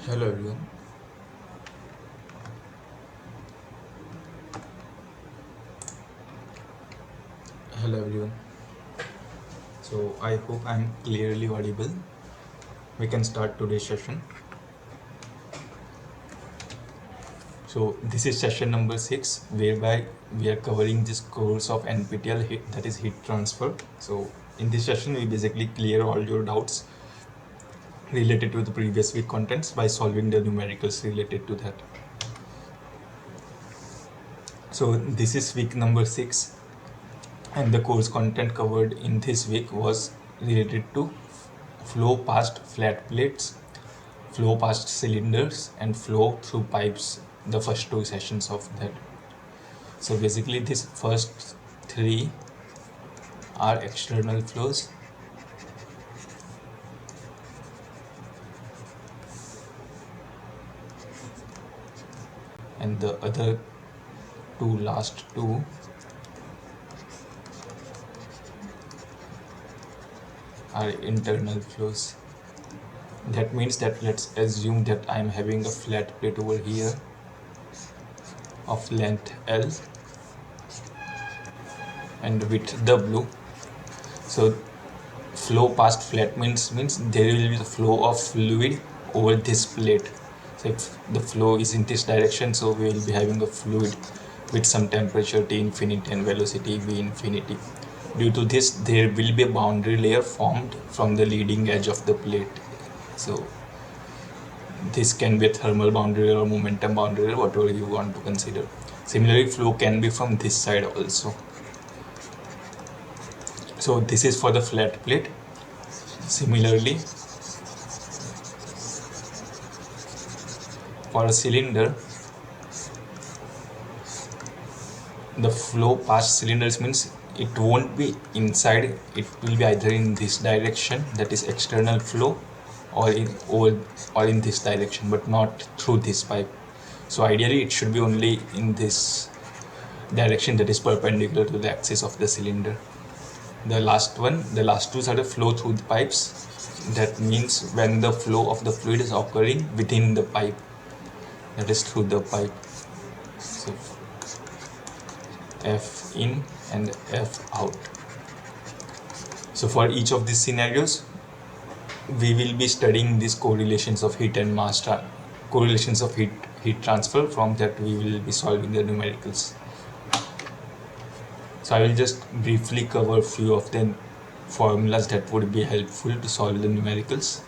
Hello everyone. Hello everyone. So I hope I'm clearly audible. We can start today's session. So this is session number 6, whereby we are covering this course of NPTEL HIT, that is heat transfer. So in this session, we basically clear all your doubts related to the previous week contents by solving the numericals related to that. So this is week number 6, and the course content covered in this week was related to flow past flat plates, flow past cylinders, and flow through pipes, the first 2 sessions of that. So basically these first 3 are external flows, and the other last two are internal flows. That means that let's assume that I'm having a flat plate over here of length L and width W. So flow past flat means there will be the flow of fluid over this plate. So if the flow is in this direction, so we will be having a fluid with some temperature T infinity and velocity V infinity. Due to this, there will be a boundary layer formed from the leading edge of the plate. So this can be a thermal boundary layer or momentum boundary layer, whatever you want to consider. Similarly, flow can be from this side also. So this is for the flat plate. Similarly, for a cylinder, the flow past cylinders means it won't be inside, it will be either in this direction, that is external flow, or in this direction, but not through this pipe. So ideally it should be only in this direction, that is perpendicular to the axis of the cylinder. The last two are the flow through the pipes. That means when the flow of the fluid is occurring within the pipe, that is through the pipe. So F in and F out. So for each of these scenarios, we will be studying these correlations of heat and mass correlations of heat transfer. From that we will be solving the numericals. So I will just briefly cover a few of the formulas that would be helpful to solve the numericals.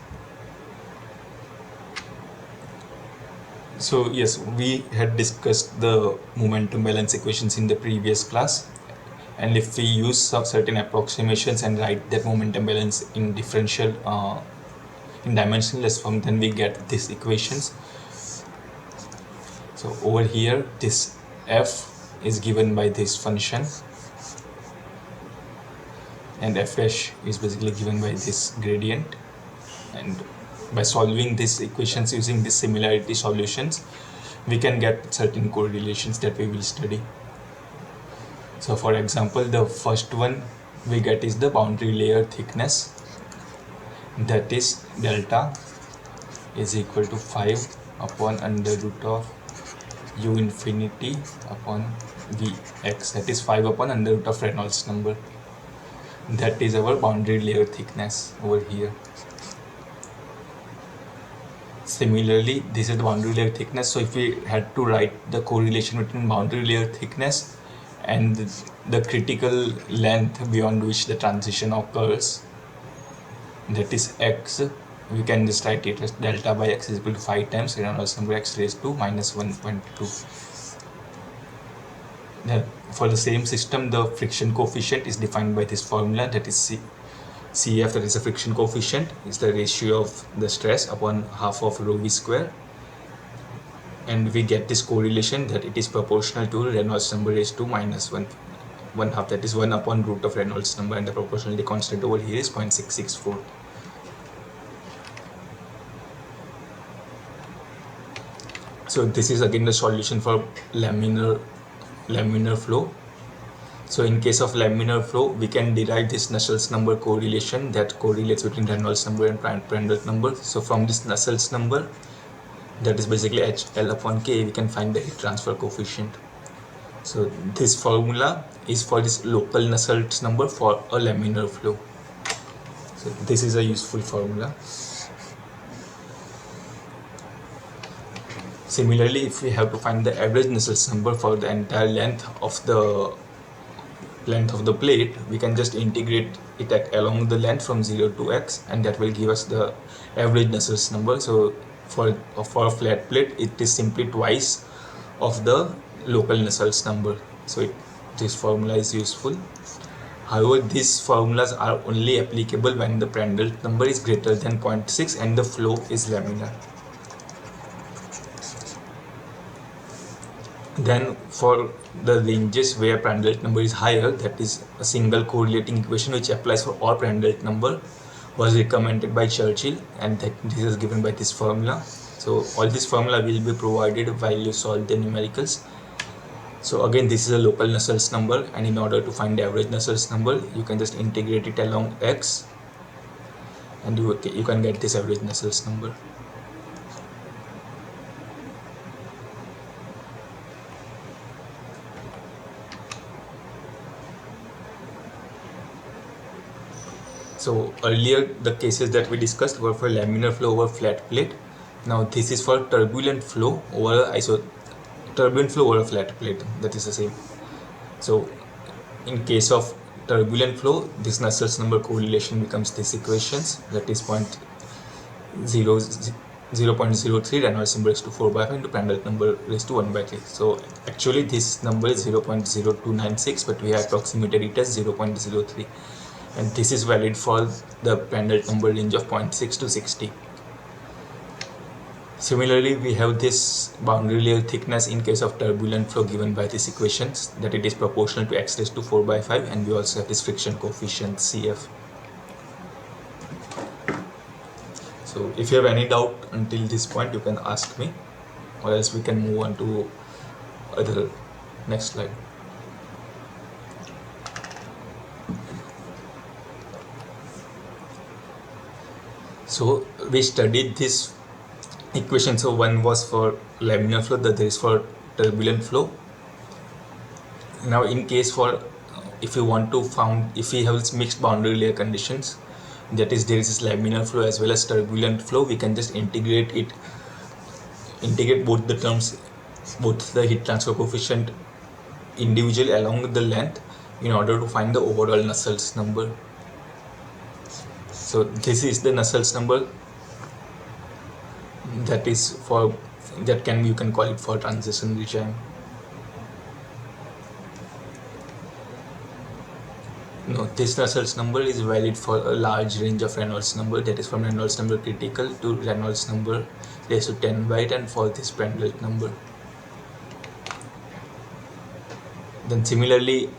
So yes, we had discussed the momentum balance equations in the previous class, and if we use some certain approximations and write that momentum balance in differential in dimensionless form, then we get these equations. So over here, this F is given by this function, and F dash is basically given by this gradient. And by solving these equations using these similarity solutions, we can get certain correlations that we will study. So for example, the first one we get is the boundary layer thickness, that is delta is equal to 5 upon under root of u infinity upon Vx, that is 5 upon under root of Reynolds number. That is our boundary layer thickness over here. Similarly, this is the boundary layer thickness. So if we had to write the correlation between boundary layer thickness and the critical length beyond which the transition occurs, that is x, we can just write it as delta by x is equal to 5 times Reynolds number x raised to minus 1.2. Then for the same system, the friction coefficient is defined by this formula, that is CF, that is the friction coefficient, is the ratio of the stress upon half of rho v square, and we get this correlation that it is proportional to Reynolds number raised to minus 1/2, that is 1 upon root of Reynolds number, and the proportionality constant over here is 0.664. So this is again the solution for laminar flow. So in case of laminar flow, we can derive this Nusselt's number correlation that correlates between Reynolds number and Prandtl number. So from this Nusselt's number, that is basically HL upon K, we can find the heat transfer coefficient. So this formula is for this local Nusselt's number for a laminar flow. So this is a useful formula. Similarly, if we have to find the average Nusselt's number for the entire length of the plate, we can just integrate it along the length from 0 to x, and that will give us the average Nusselt's number. So for a flat plate, it is simply twice of the local Nusselt's number. So this formula is useful. However, these formulas are only applicable when the Prandtl number is greater than 0.6 and the flow is laminar. Then for the ranges where Prandtl number is higher, that is a single correlating equation which applies for all Prandtl number, was recommended by Churchill, and that this is given by this formula. So all this formula will be provided while you solve the numericals. So again, this is a local Nusselt's number, and in order to find the average Nusselt's number, you can just integrate it along x, and you can get this average Nusselt's number. So earlier the cases that we discussed were for laminar flow over flat plate. Now this is for turbulent flow over turbulent flow over a flat plate, that is the same. So in case of turbulent flow, this Nusselt's number correlation becomes this equations, that is 0.03 Reynolds number raised to 4/5 into Prandtl number raised to 1/3. So actually this number is 0.0296, but we have approximated it as 0.03, and this is valid for the Prandtl number range of 0.6 to 60. Similarly, we have this boundary layer thickness in case of turbulent flow given by these equations, that it is proportional to x raised to 4/5, and we also have this friction coefficient CF. So if you have any doubt until this point, you can ask me, or else we can move on to other next slide. So we studied this equation. So one was for laminar flow, the other is for turbulent flow. Now in case for if we want to if we have mixed boundary layer conditions, that is there is this laminar flow as well as turbulent flow, we can just integrate both the terms, both the heat transfer coefficient individually along the length in order to find the overall Nusselt's number. So this is the Nusselt's number, that is for you can call it for transition regime. No, this Nusselt's number is valid for a large range of Reynolds number, that is from Reynolds number critical to Reynolds number raised to 10/10 for this Prandtl number. Then similarly,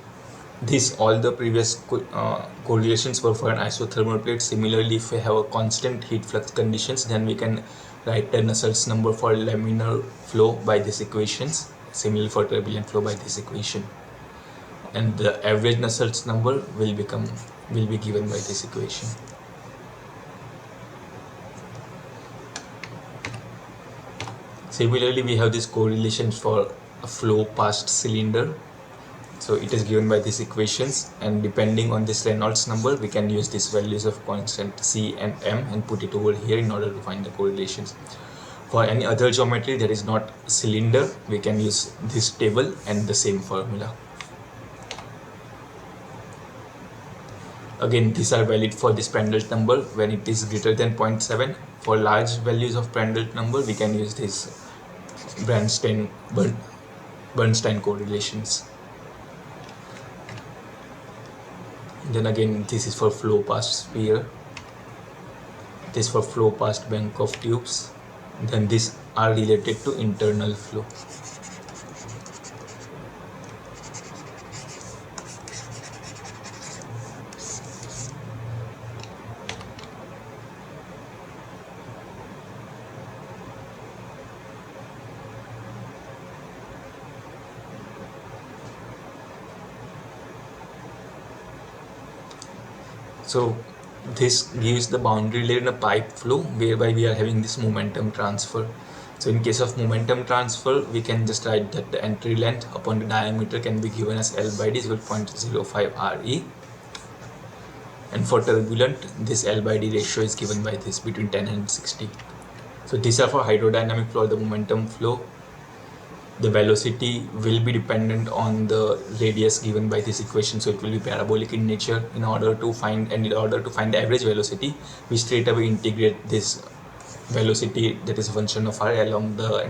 all the previous correlations were for an isothermal plate. Similarly, if we have a constant heat flux conditions, then we can write the Nusselt's number for laminar flow by these equations, similarly for turbulent flow by this equation, and the average Nusselt's number will be given by this equation. Similarly, we have this correlation for a flow past cylinder. So it is given by these equations, and depending on this Reynolds number, we can use these values of constant C and M and put it over here in order to find the correlations. For any other geometry that is not cylinder, we can use this table and the same formula. Again, these are valid for this Prandtl number when it is greater than 0.7. For large values of Prandtl number, we can use this Bernstein correlations. Then again, this is for flow past sphere, this for flow past bank of tubes, then these are related to internal flow. So this gives the boundary layer in a pipe flow, whereby we are having this momentum transfer. So in case of momentum transfer, we can just write that the entry length upon the diameter can be given as L by D is equal to 0.05 Re. And for turbulent, this L by D ratio is given by this between 10 and 60. So these are for hydrodynamic flow, the momentum flow. The velocity will be dependent on the radius given by this equation, so it will be parabolic in nature. In order to find the average velocity, we straight away integrate this velocity that is a function of r along the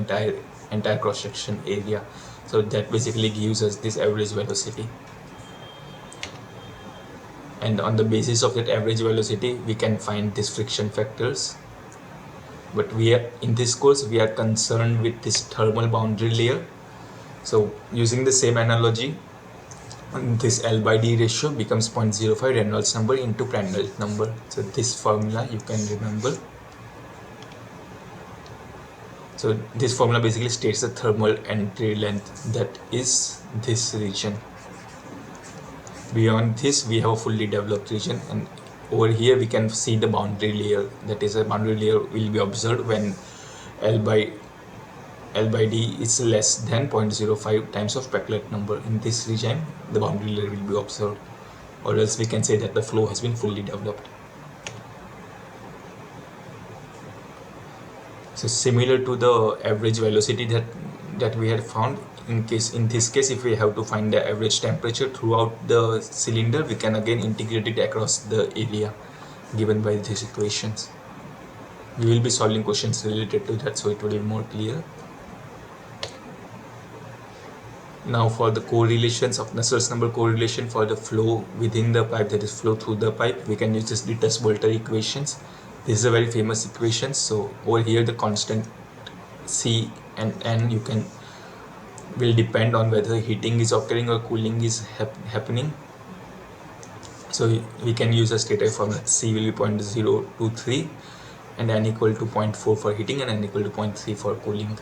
entire cross section area. So that basically gives us this average velocity. And on the basis of that average velocity, we can find these friction factors. But in this course, we are concerned with this thermal boundary layer. So using the same analogy, this L by D ratio becomes 0.05 Reynolds number into Prandtl number. So this formula you can remember. So this formula basically states the thermal entry length, that is this region. Beyond this, we have a fully developed region, and over here we can see the boundary layer. That is, a boundary layer will be observed when L by D is less than 0.05 times of Prandtl number. In this region, the boundary layer will be observed, or else we can say that the flow has been fully developed. So similar to the average velocity that we had found, in this case, if we have to find the average temperature throughout the cylinder, we can again integrate it across the area given by these equations. We will be solving questions related to that, so it will be more clear. Now for the correlations of Nusselt's number correlation for the flow within the pipe, that is flow through the pipe, we can use this Dittus-Boelter equations. This is a very famous equation. So over here the constant C and N will depend on whether heating is occurring or cooling is happening. So we can use a straight away formula. C will be 0.023 and N equal to 0.4 for heating and N equal to 0.3 for cooling.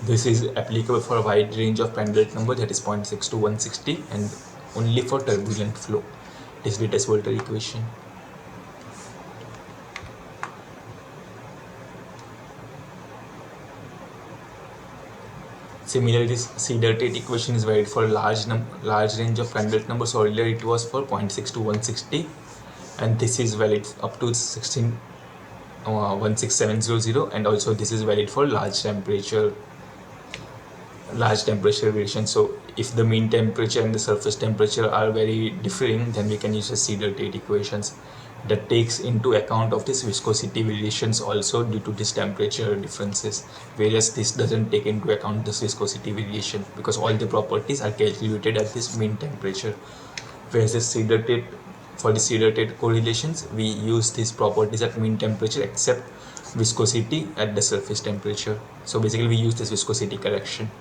This is applicable for a wide range of Prandtl number, that is 0.6 to 160, and only for turbulent flow. This is Dittus-Boelter equation. Similarly, this Cedar-Tate equation is valid for a large range of Prandtl numbers. So earlier it was for 0.6 to 160, and this is valid up to 16700, and also this is valid for large temperature variation. So if the mean temperature and the surface temperature are very differing, then we can use a Cedar-Tate equations that takes into account of this viscosity variations also due to this temperature differences, whereas this doesn't take into account this viscosity variation because all the properties are calculated at this mean temperature. Whereas for the Cedar-Tate correlations, we use these properties at mean temperature except viscosity at the surface temperature. So basically we use this viscosity correction.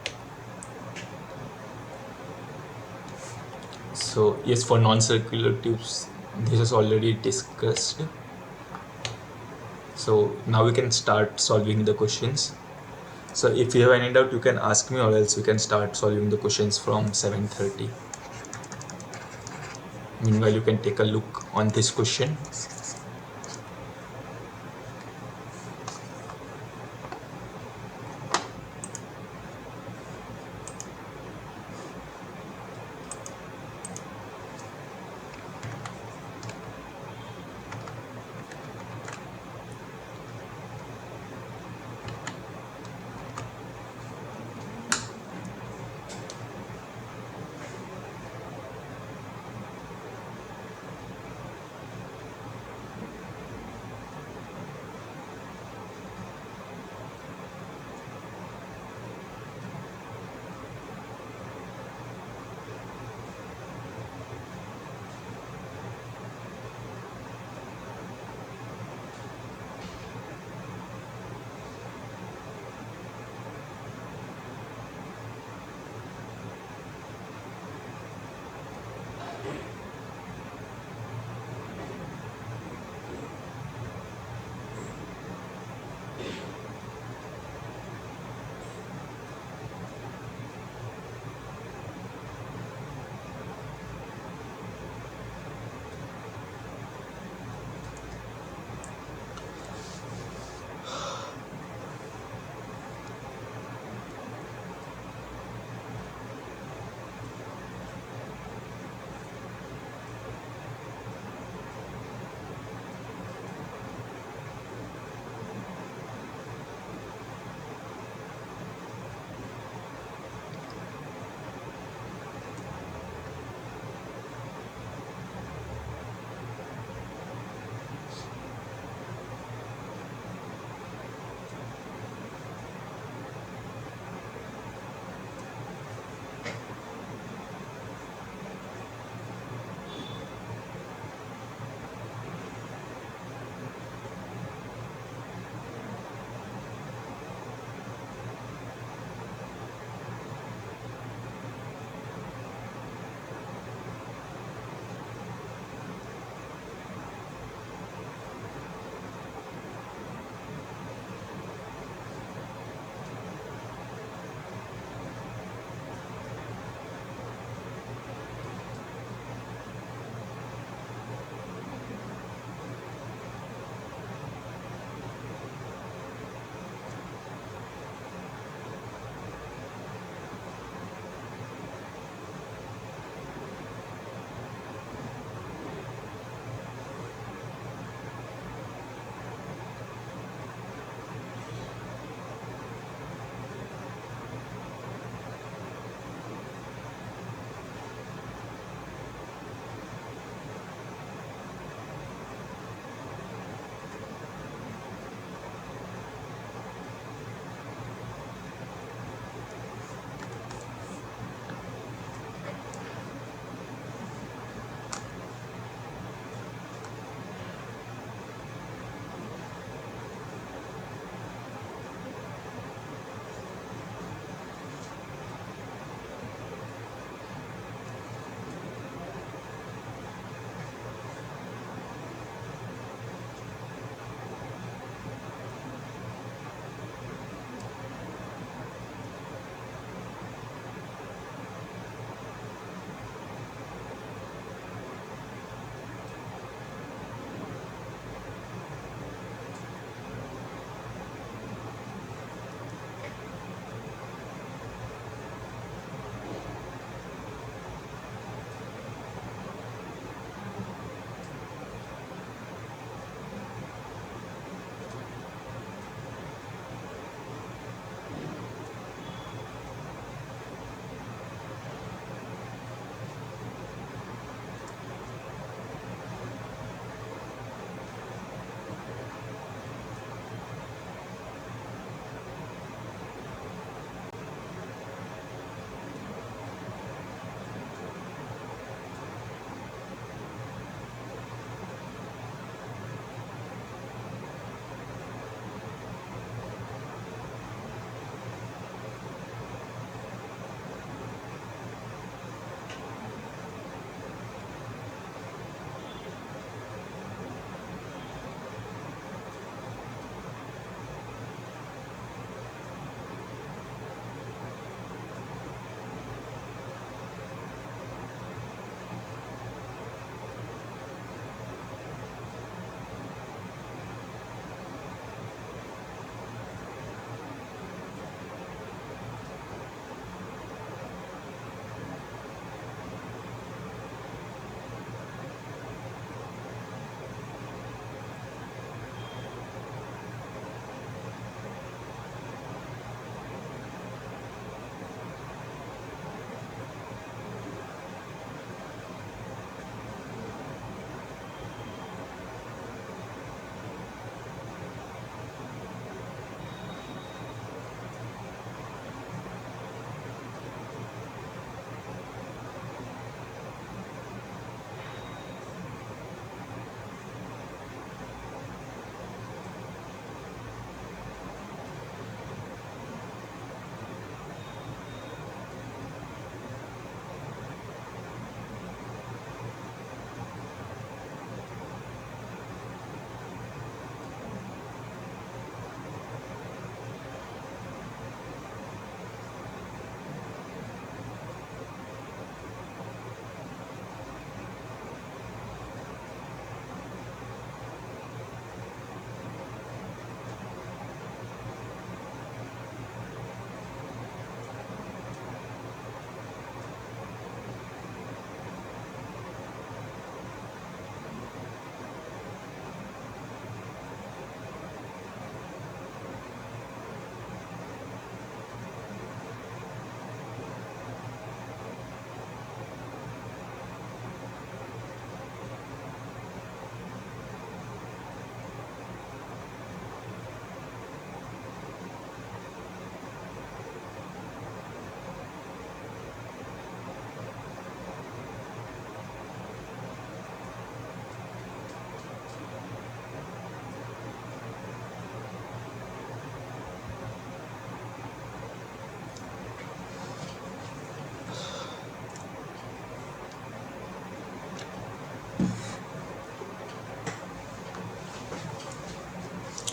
So yes, for non-circular tubes, this is already discussed. So now we can start solving the questions. So if you have any doubt, you can ask me, or else we can start solving the questions from 7:30. Meanwhile, you can take a look on this question.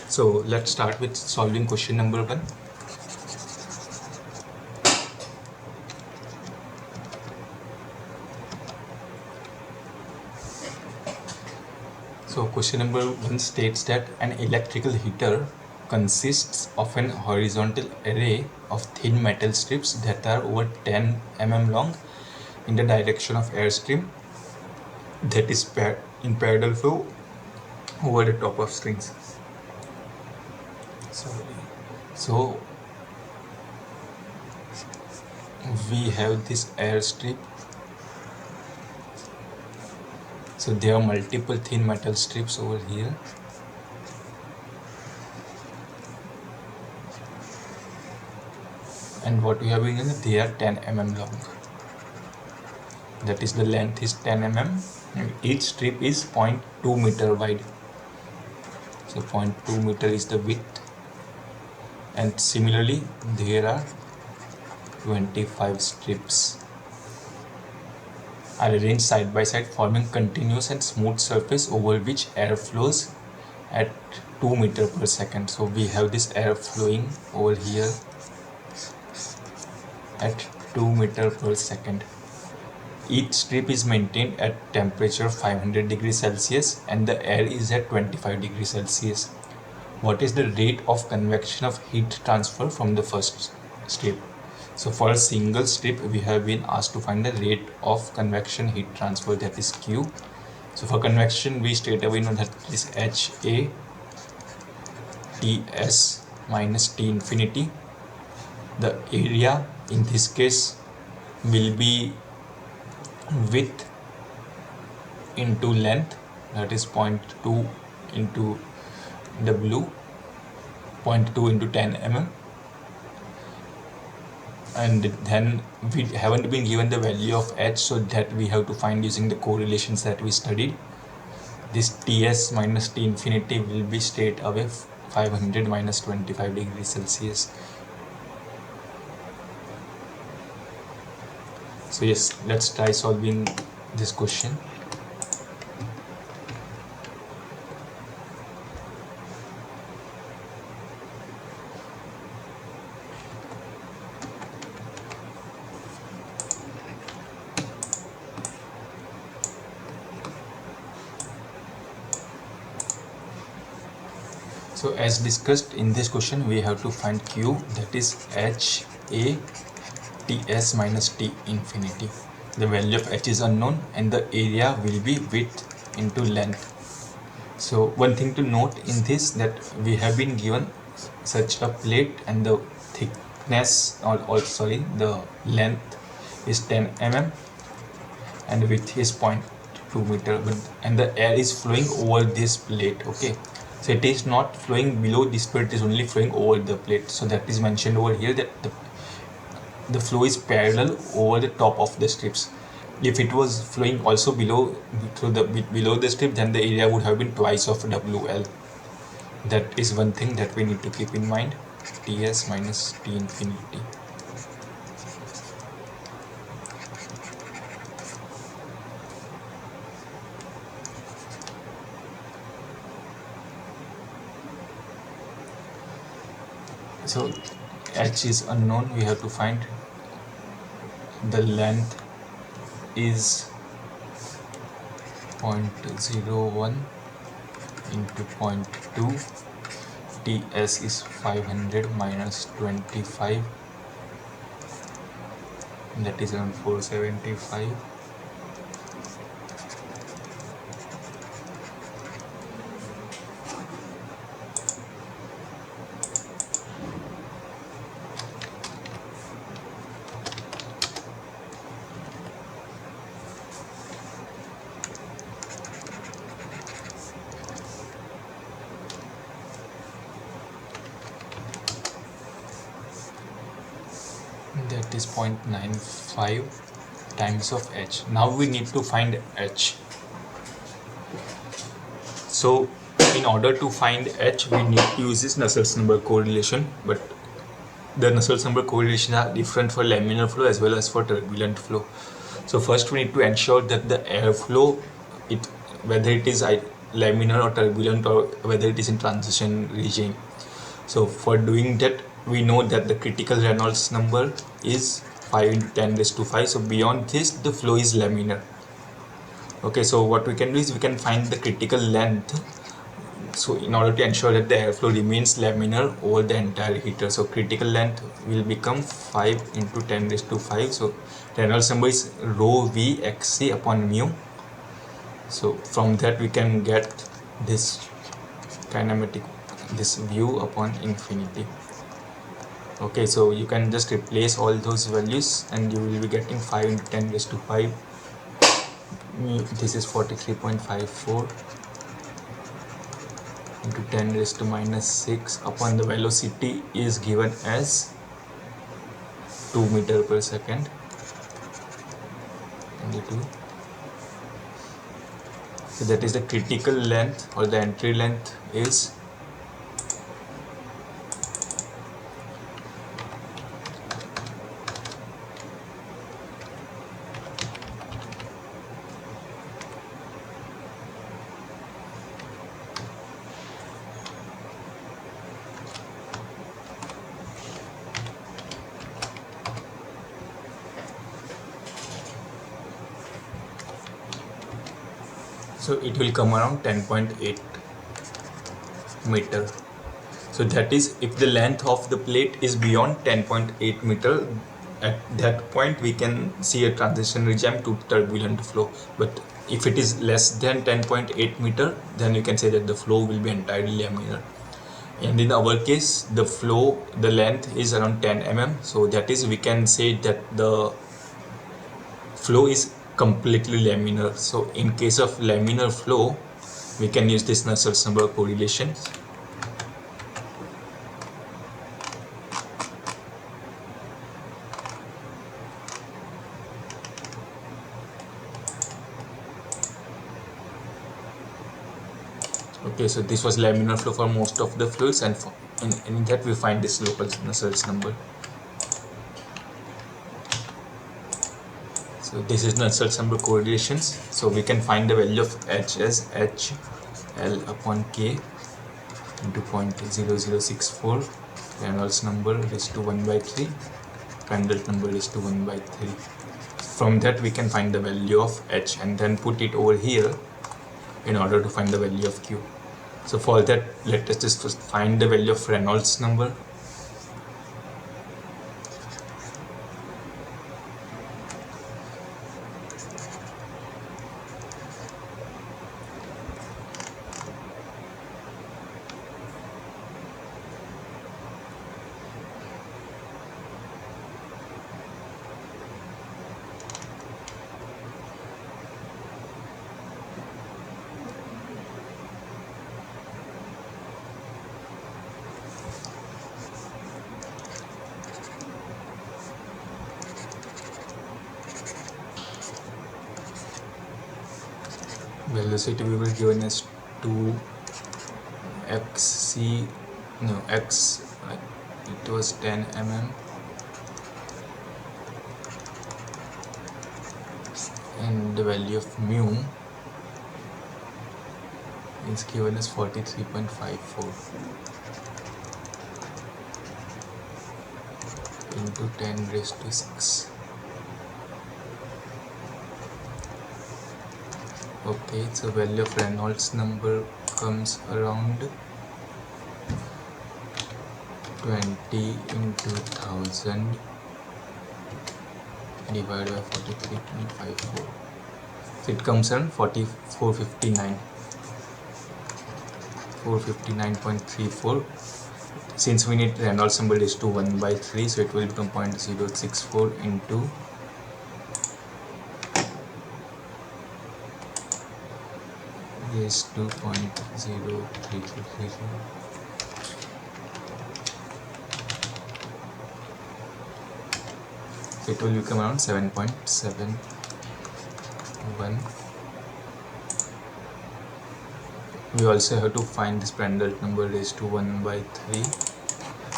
So let's start with solving question number 1. So question number 1 states that an electrical heater consists of an horizontal array of thin metal strips that are over 10 mm long in the direction of airstream that is in parallel flow over the top of strings. So we have this air strip. So there are multiple thin metal strips over here. And what we have in here, they are 10 mm long. That is, the length is 10 mm and each strip is 0.2 meter wide. So 0.2 meter is the width. And similarly, there are 25 strips are arranged side by side, forming continuous and smooth surface over which air flows at 2 meter per second. So we have this air flowing over here at 2 meter per second. Each strip is maintained at temperature 500 degrees Celsius and the air is at 25 degrees Celsius. What is the rate of convection of heat transfer from the first strip? So for a single strip, we have been asked to find the rate of convection heat transfer, that is Q. So for convection, we straight away know that it is HA Ts minus T infinity. The area in this case will be width into length, that is 0.2 into W, 0.2 into 10 mm. And then we haven't been given the value of H, so that we have to find using the correlations that we studied. This Ts minus T infinity will be straight away 500 minus 25 degrees Celsius. So yes, let's try solving this question. So as discussed in this question, we have to find Q, that is H A Ts minus T infinity. The value of H is unknown and the area will be width into length. So one thing to note in this, that we have been given such a plate and the thickness the length is 10 mm and width is 0.2 meter, and the air is flowing over this plate. Okay, so it is not flowing below this plate, it is only flowing over the plate. So that is mentioned over here, that the flow is parallel over the top of the strips. If it was flowing also below the strip, then the area would have been twice of WL. That is one thing that we need to keep in mind. Ts minus T infinity. So H is unknown, we have to find the length is 0.01 into 0.2. Ts is 500 minus 25, that is around 475. That is 0.95 times of H. Now we need to find H. So in order to find H, we need to use this Nusselt's number correlation, but the Nusselt's number correlation are different for laminar flow as well as for turbulent flow. So first we need to ensure that the airflow, whether it is laminar or turbulent, or whether it is in transition regime. So for doing that, we know that the critical Reynolds number is 5 into 10 raised to 5. So beyond this, the flow is laminar. Okay, so what we can do is we can find the critical length. So in order to ensure that the airflow remains laminar over the entire heater, so critical length will become 5 into 10 raised to 5. So Reynolds number is rho v xc upon mu. So from that we can get this kinematic, this view upon infinity. Okay, so you can just replace all those values and you will be getting 5 into 10 raised to 5. This is 43.54 into 10 raised to minus 6 upon the velocity is given as 2 meter per second. So that is the critical length, or the entry length is so it will come around 10.8 meter. So that is if the length of the plate is beyond 10.8 meter, at that point we can see a transition regime to turbulent flow. But if it is less than 10.8 meter, then you can say that the flow will be entirely laminar. And in our case, the flow, the length is around 10 mm. So that is, we can say that the flow is completely laminar. So in case of laminar flow, we can use this Nusselt's number correlation. Okay, so this was laminar flow for most of the fluids, and in that we find this local Nusselt's number. So this is Nusselt's number correlations. So we can find the value of H as H L upon K into 0.0064. Reynolds number raised to 1 by 3. Prandtl number raised to 1 by 3. From that we can find the value of H and then put it over here in order to find the value of Q. So for that, let us just first find the value of Reynolds number. Velocity we were given as 2xc, no, x, it was 10 mm, and the value of mu is given as 43.54 into 10 raised to 6. Okay, so value of Reynolds number comes around 20 into 1000 divided by 43.54. So it comes around 459.34. Since we need Reynolds number is to 1 by 3, so it will become 0.064 into is 2.0333. So it will become around 7.71. We also have to find this Prandtl number raised to 1 by 3.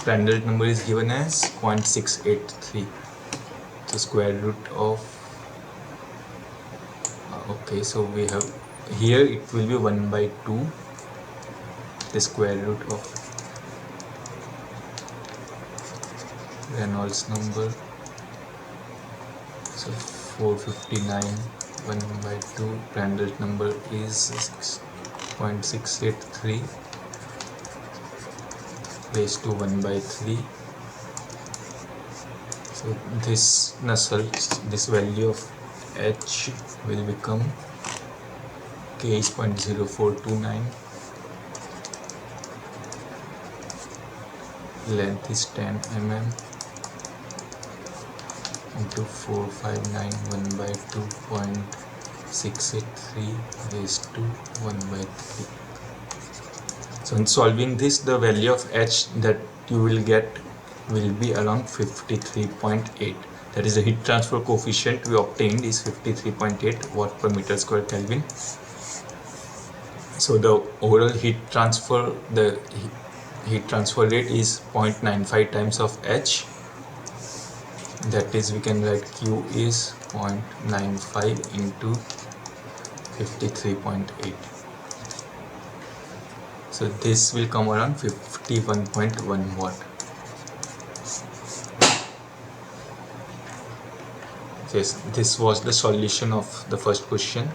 Prandtl number is given as 0.683. So square root of okay, so we have here it will be 1 by 2 the square root of Reynolds number. So 459 1 by 2 Prandtl number is 6.683 raised to 1 by 3. So this Nusselt, this value of H will become K is 0.0429, length is 10 mm into 459 1 by 2.683 raised to 1 by 3. So in solving this, the value of H that you will get will be around 53.8. That is the heat transfer coefficient we obtained is 53.8 watt per meter square Kelvin. So the overall heat transfer, the heat transfer rate is 0.95 times of H. That is, we can write Q is 0.95 into 53.8. So this will come around 51.1 watt. Yes, this was the solution of the first question.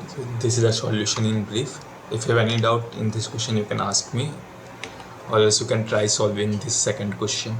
So this is a solution in brief. If you have any doubt in this question, you can ask me, or else you can try solving this second question.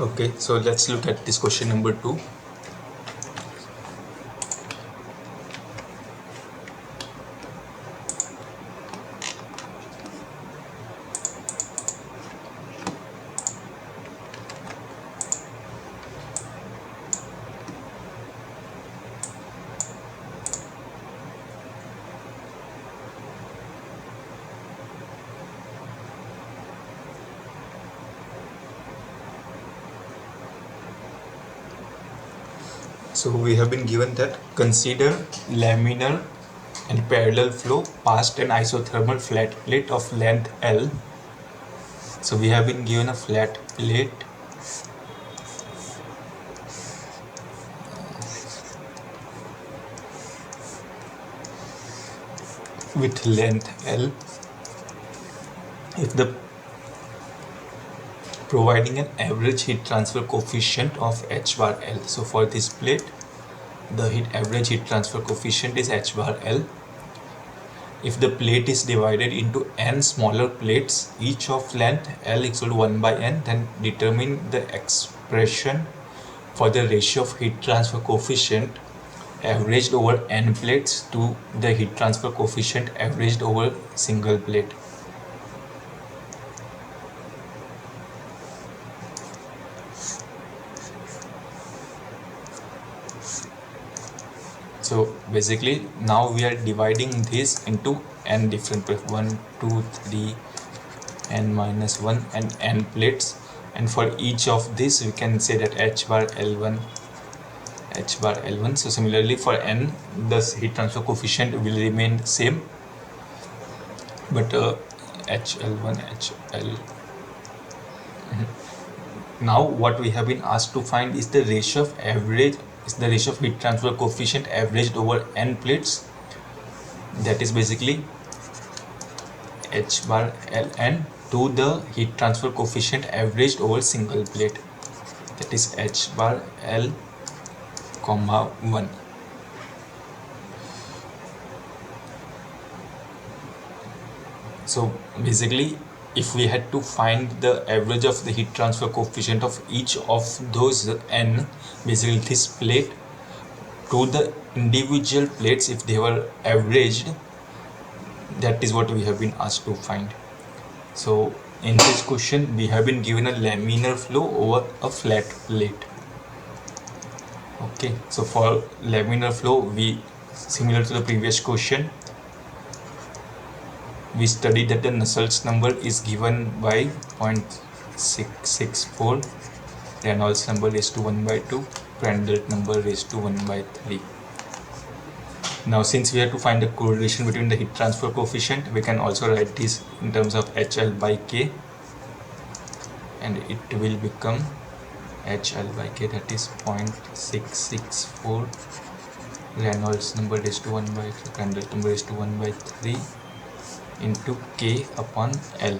Okay, so let's look at this question number 2. So we have been given that consider laminar and parallel flow past an isothermal flat plate of length L. So we have been given a flat plate with length L. If the providing an average heat transfer coefficient of H bar L. So for this plate, the average heat transfer coefficient is H bar L. If the plate is divided into n smaller plates, each of length L equal to 1 by n, then determine the expression for the ratio of heat transfer coefficient averaged over n plates to the heat transfer coefficient averaged over single plate. So basically now we are dividing this into n different plates, 1, 2, 3, n minus 1 and n plates, and for each of this we can say that H bar L1, H bar L1. So similarly for n, the heat transfer coefficient will remain same, but HL1, HL. Now what we have been asked to find is the ratio of heat transfer coefficient averaged over n plates. That is basically H bar Ln to the heat transfer coefficient averaged over single plate. That is H bar L, 1. So basically, if we had to find the average of the heat transfer coefficient of each of those n, basically this plate to the individual plates, if they were averaged, that is what we have been asked to find. So in this question, we have been given a laminar flow over a flat plate. Okay, so for laminar flow, we, similar to the previous question, we studied that the Nusselt's number is given by 0.664, Reynolds number raised to 1 by 2, Prandtl number raised to 1 by 3. Now since we have to find the correlation between the heat transfer coefficient, we can also write this in terms of HL by K, and it will become HL by K, that is 0.664, Reynolds number raised to 1 by 3, Prandtl number raised to 1 by 3 into K upon L.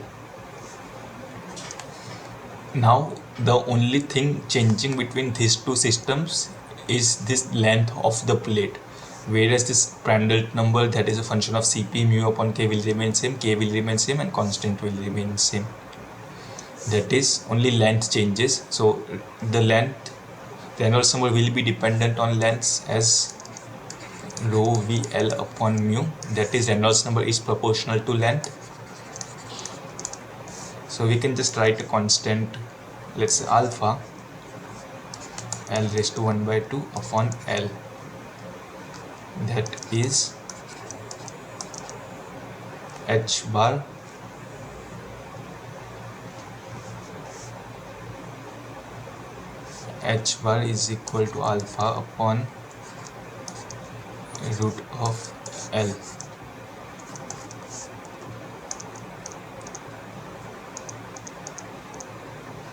Now the only thing changing between these two systems is this length of the plate, whereas this Prandtl number, that is a function of Cp mu upon K, will remain same, K will remain same, and constant will remain same. That is, only length changes. So the length, Reynolds number will be dependent on length as rho v L upon mu, that is Reynolds number is proportional to length. So we can just write a constant, let's say alpha, L raised to 1 by 2 upon L, that is H bar is equal to alpha upon root of L.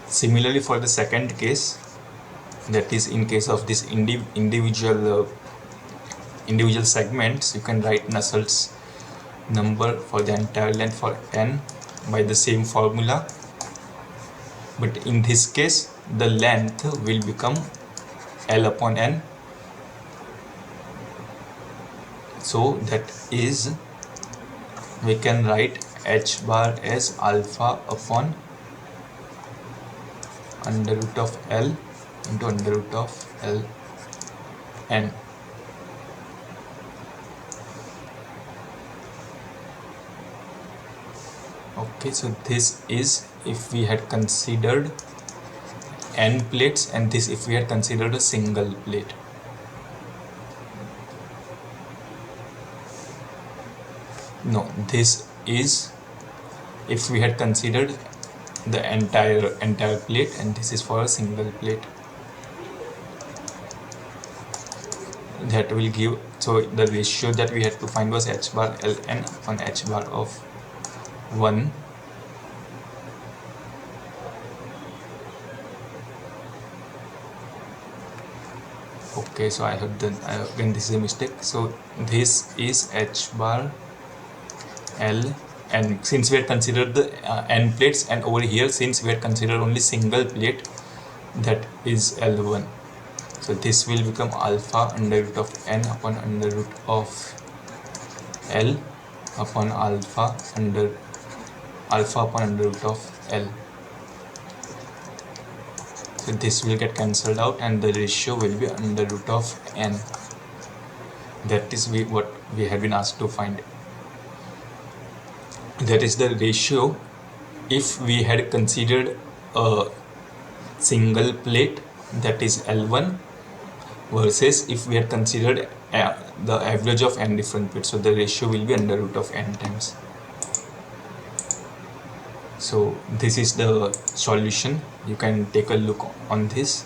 Similarly for the second case, that is in case of this individual segments, you can write Nusselt's number for the entire length for n by the same formula, but in this case the length will become L upon n. So that is, we can write H bar as alpha upon under root of L into under root of L n. Okay, so this is if we had considered n plates, and this if we had considered a single plate. No, this is if we had considered the entire plate, and this is for a single plate. That will give, so the ratio that we had to find was h bar ln upon h bar of 1. Okay, so I have done, again this is a mistake. So this is h bar L, and since we had considered the n plates, and over here since we had considered only single plate, that is L1. So this will become alpha under root of n upon under root of L upon alpha upon under root of L. So this will get cancelled out, and the ratio will be under root of n. That is what we have been asked to find. That is the ratio if we had considered a single plate, that is L1, versus if we had considered the average of n different plates. So the ratio will be under root of n times. So this is the solution. You can take a look on this.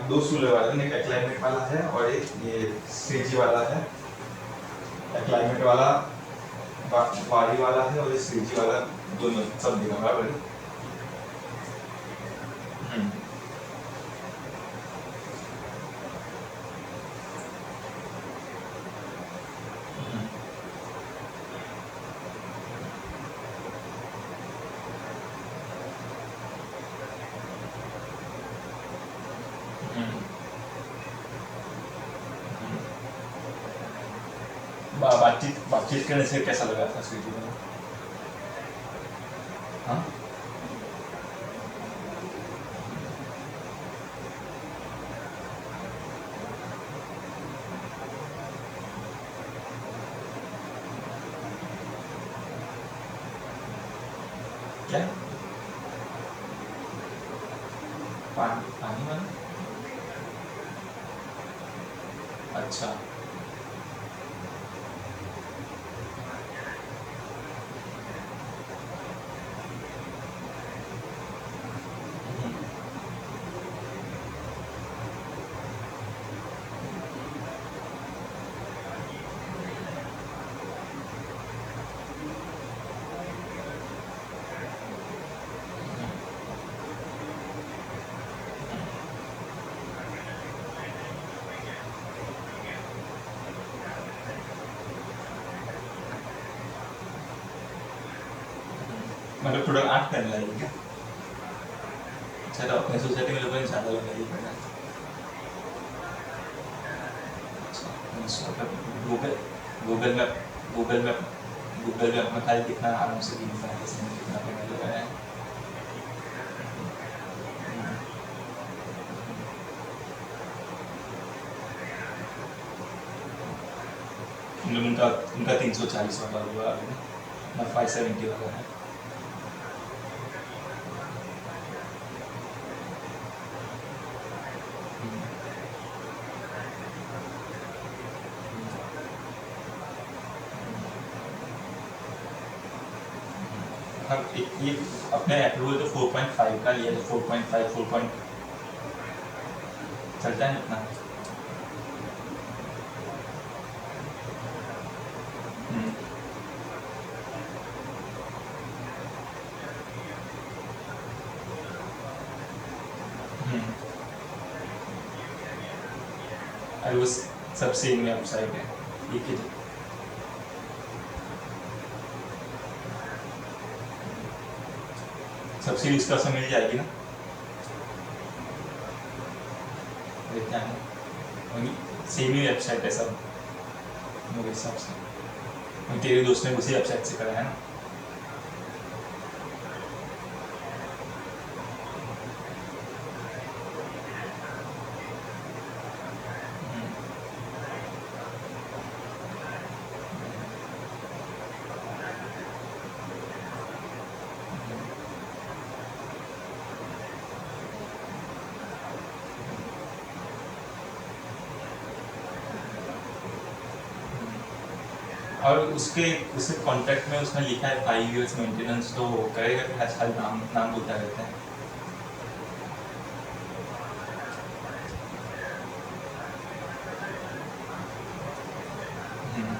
दो सूलर वाला, एक अक्लाइमेट वाला है और एक ये श्रीजी वाला है। अक्लाइमेट वाला वारी वाला है और ये श्रीजी वाला, दोनों सब दिखा बराबर है। बातचीत करने से कैसा लगा था स्वीटी में? हाँ, क्या पानी वाला? अच्छा, मतलब थोड़ा आर्ट करने लगी क्या? अच्छा, तो अपने सोसाइटी में लोगों ने ज़्यादा लगाई है। अच्छा, गूगल गूगल में गूगल में गूगल में अपना खाली कितना आराम से गिनता है, इसमें कितना पेमेंट लगाया है। उनका 340 वाला हुआ, ना 570 वाला है। हाँ ये अपने अप्रूवल तो 4.5 का लिया, तो 4.5 4 चलता है अपना। हम्म, हम्म। अरे वो सब सेम वेबसाइट है, एक ही। सब्सिडी इसका से मिल जाएगी ना, देखते हैं। सेम ही वेबसाइट है सब मेरे हिसाब से। और तेरे दोस्त ने उसी वेबसाइट से करा है ना। और उसके कॉन्ट्रैक्ट में उसने लिखा है 5 years मेंटेनेंस, तो करेगा कि हर नाम नाम बोलता रहता है। हम्म,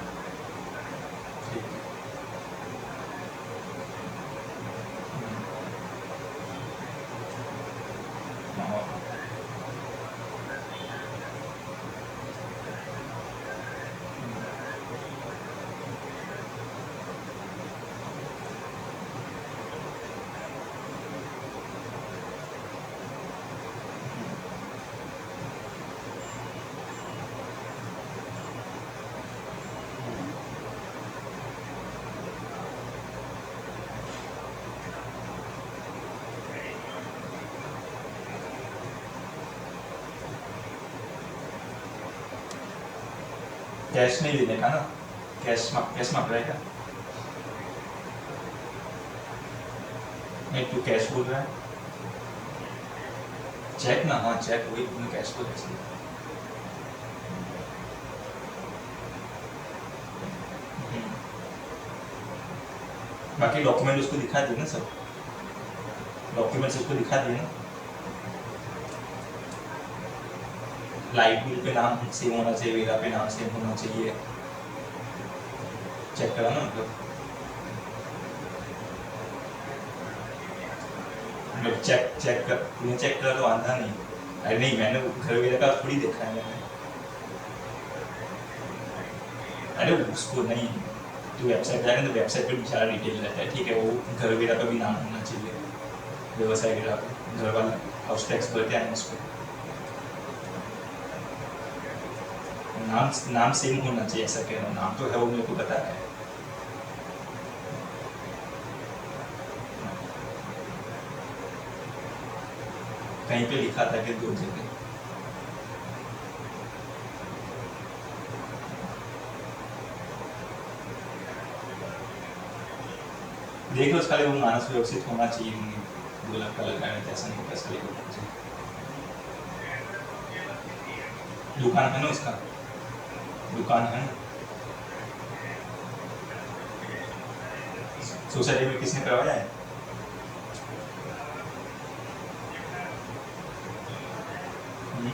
ठीक है। हाँ, कैश नहीं लेने का ना, कैश मांग रहा है क्या? नहीं, तू कैश बोल रहा है। चेक ना, हाँ चेक, वही तुमने कैश को कैसे। बाकी डॉक्यूमेंट उसको दिखा दिए ना सब, डॉक्यूमेंट्स उसको दिखा दिए ना। लाइट बिल पे नाम सेम होना चाहिए, वेरा पे नाम सेम होना चाहिए, चेक करा ना मतलब। मतलब चेक कर, तूने चेक करा तो आंधा नहीं। अरे नहीं, मैंने घर वेरा का थोड़ी देखा है मैंने। अरे उसको नहीं, तो वेबसाइट जाएगा तो वेबसाइट पे भी सारा डिटेल रहता है, ठीक है। वो घर वेरा का भी नाम होना चाहिए, व्यवसाय वेरा पे, घर वाला हाउस टैक्स भरते हैं उस पर नाम नाम सेम होना चाहिए, ऐसा कह रहा हूँ। नाम तो है, वो मेरे को पता है। कहीं पे लिखा था कि 2 जगह। देख लो उसका, वो मानस व्यवस्थित होना चाहिए। 2 लाख का लगाने कैसा नहीं होगा, इसका लेकर दुकान है ना उसका, दुकान है ना। सोसाइटी में किसने करवाया है? हम्म,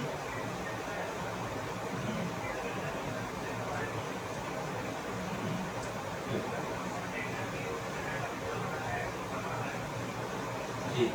ठीक।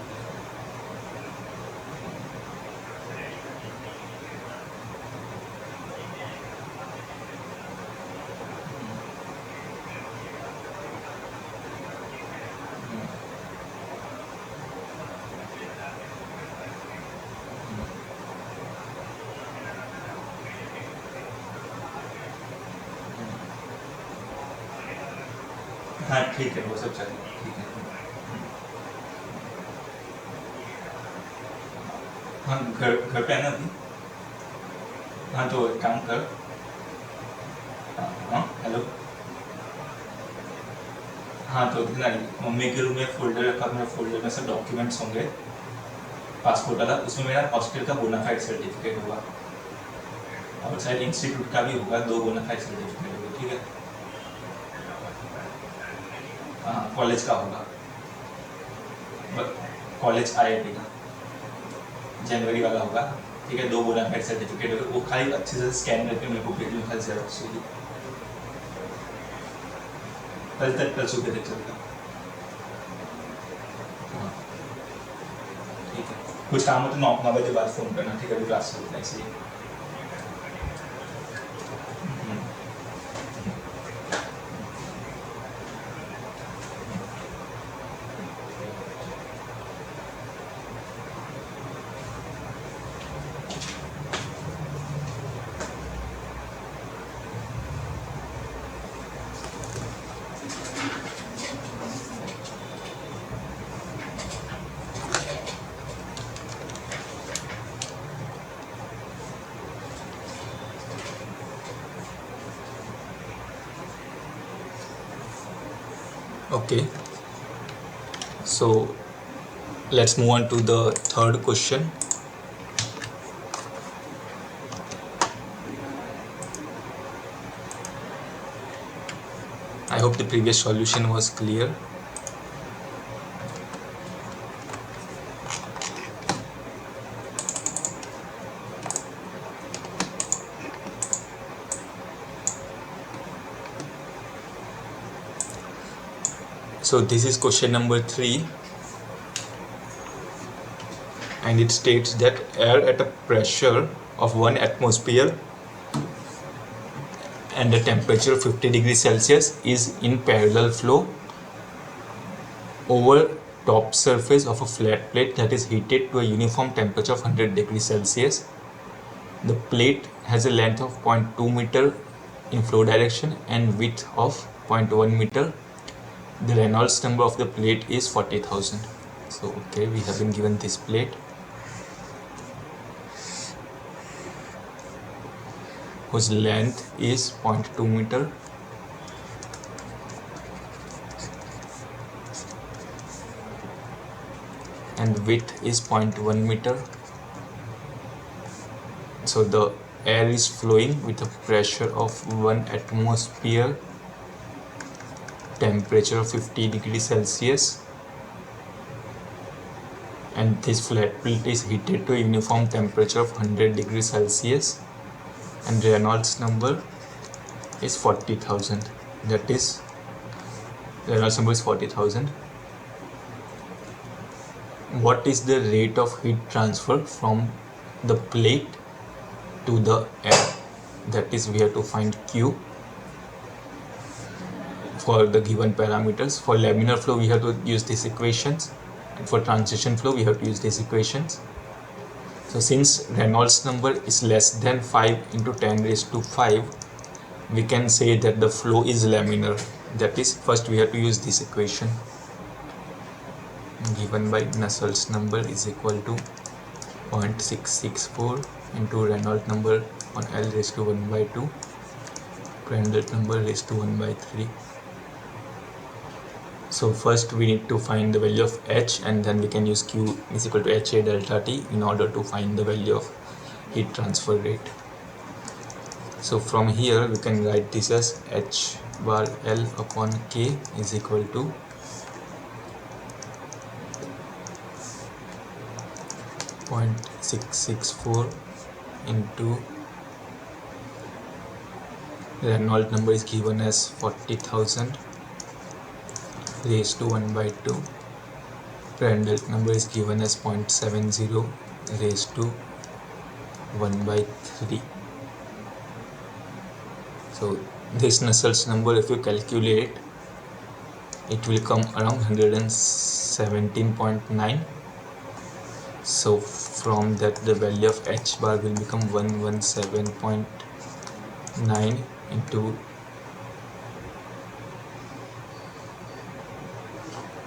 हाँ ठीक है, वो सब चलेगा, ठीक है। हाँ, घर घर पे है ना अभी। हाँ तो एक काम कर। हाँ हाँ, हेलो। हाँ तो ना, मम्मी के रूम में फोल्डर रखा, मेरे फोल्डर में सब डॉक्यूमेंट्स होंगे। पासपोर्ट वाला, उसमें मेरा हॉस्टल का बोनाफाइड सर्टिफिकेट होगा, और शायद इंस्टीट्यूट का भी होगा, 2 बोनाफाइड सर्टिफिकेट होगा, ठीक है। हाँ कॉलेज का होगा। कॉलेज IIT का जनवरी वाला होगा, ठीक है, 2 बोनाफाइड सर्टिफिकेट होगा, वो खाली अच्छे से स्कैन करके मेरे को भेज लो, खाली जेरॉक्स होगी, कल तक कर चुके थे चलता। हाँ ठीक है, कुछ काम हो तो 9 बजे बाद फ़ोन करना, ठीक है, अभी क्लास चलता है इसलिए। Okay, so let's move on to the third question. I hope the previous solution was clear. So this is question number 3, and it states that air at a pressure of 1 atmosphere and a temperature of 50 degrees Celsius is in parallel flow over top surface of a flat plate that is heated to a uniform temperature of 100 degrees Celsius. The plate has a length of 0.2 meter in flow direction and width of 0.1 meter. The Reynolds number of the plate is 40,000. So okay, we have been given this plate whose length is 0.2 meter and width is 0.1 meter. So the air is flowing with a pressure of 1 atmosphere, temperature of 50 degrees Celsius, and this flat plate is heated to a uniform temperature of 100 degrees Celsius, and Reynolds number is 40,000. That is, Reynolds number is 40,000. What is the rate of heat transfer from the plate to the air? That is, we have to find Q for the given parameters. For laminar flow, we have to use these equations, and for transition flow, we have to use these equations. So since Reynolds number is less than 5 into 10 raised to 5, we can say that the flow is laminar. That is, first we have to use this equation given by Nusselt's number is equal to 0.664 into Reynolds number on L raised to 1 by 2, Prandtl number raised to 1 by 3. So first we need to find the value of H, and then we can use Q is equal to HA delta T in order to find the value of heat transfer rate. So from here we can write this as H bar L upon K is equal to .664 into Reynolds number is given as 40,000 raised to 1 by 2. Prandtl number is given as 0.70 raised to 1 by 3. So this Nusselt's number, if you calculate, it will come around 117.9. So from that the value of H bar will become 117.9 into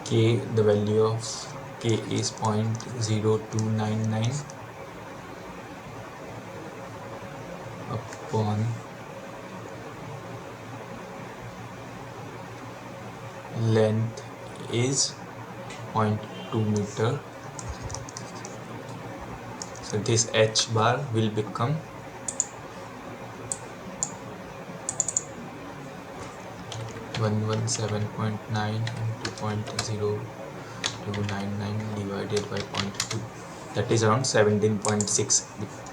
K. The value of K is 0.0299 upon length is 0.2 meter. So this H bar will become 117.9 into 299 divided by 0.2, that is around 17.6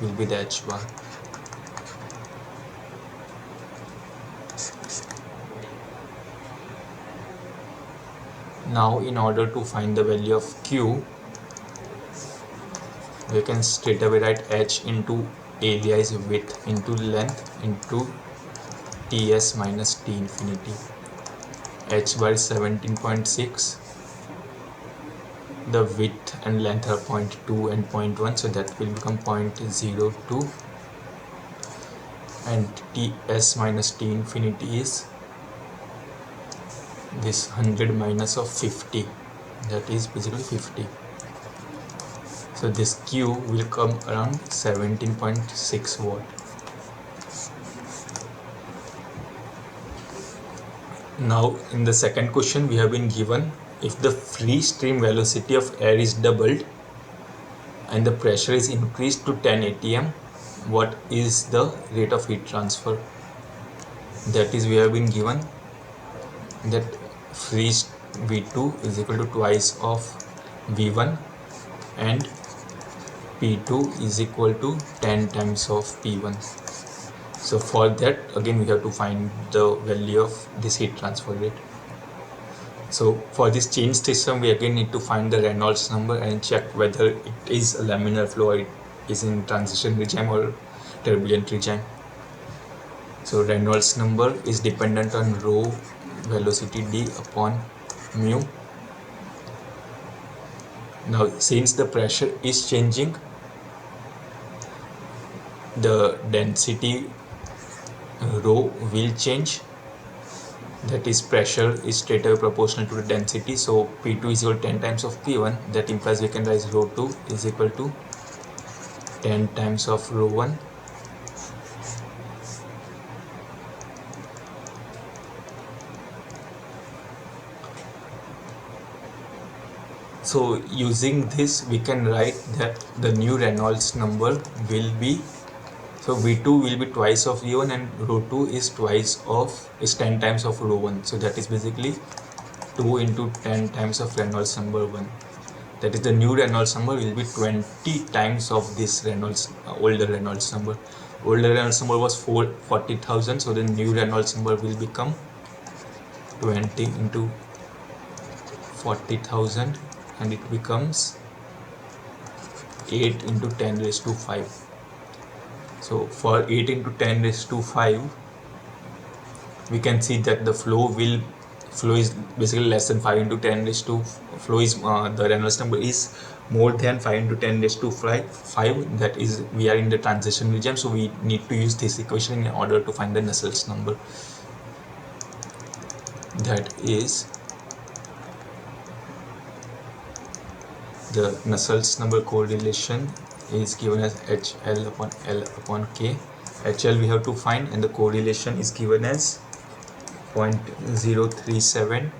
will be the H bar. Now in order to find the value of Q, we can straight away write H into area is width into length into Ts minus T infinity. H bar is 17.6, the width and length are 0.2 and 0.1, so that will become 0.02, and Ts minus T infinity is this 100 minus of 50, that is basically 50. So this Q will come around 17.6 watt. Now in the second question we have been given, if the free stream velocity of air is doubled and the pressure is increased to 10 atm, what is the rate of heat transfer? That is, we have been given that free V2 is equal to twice of V1 and P2 is equal to 10 times of P1. So for that again we have to find the value of this heat transfer rate. So for this change system we again need to find the Reynolds number and check whether it is a laminar flow or it is in transition regime or turbulent regime. So Reynolds number is dependent on rho velocity d upon mu. Now since the pressure is changing, the density rho will change, that is pressure is straight away proportional to the density. So P2 is equal to 10 times of P1, that implies we can write rho 2 is equal to 10 times of rho 1 So using this we can write that the new Reynolds number will be, so V2 will be twice of V1 and rho 2 is 10 times of rho 1. So that is basically 2 into 10 times of Reynolds number 1. That is, the new Reynolds number will be 20 times of this older Reynolds number. Older Reynolds number was 40,000, so the new Reynolds number will become 20 into 40,000 and it becomes 8 into 10 raised to 5. So for 8 into 10 raised to 5, we can see that the flow is basically less than 5 into 10 raised to the Reynolds number is more than 5 into 10 raised to 5. That is, we are in the transition regime, so we need to use this equation in order to find the Nusselt's number. That is, the Nusselt's number correlation is given as HL upon L upon K. HL we have to find and the correlation is given as 0.037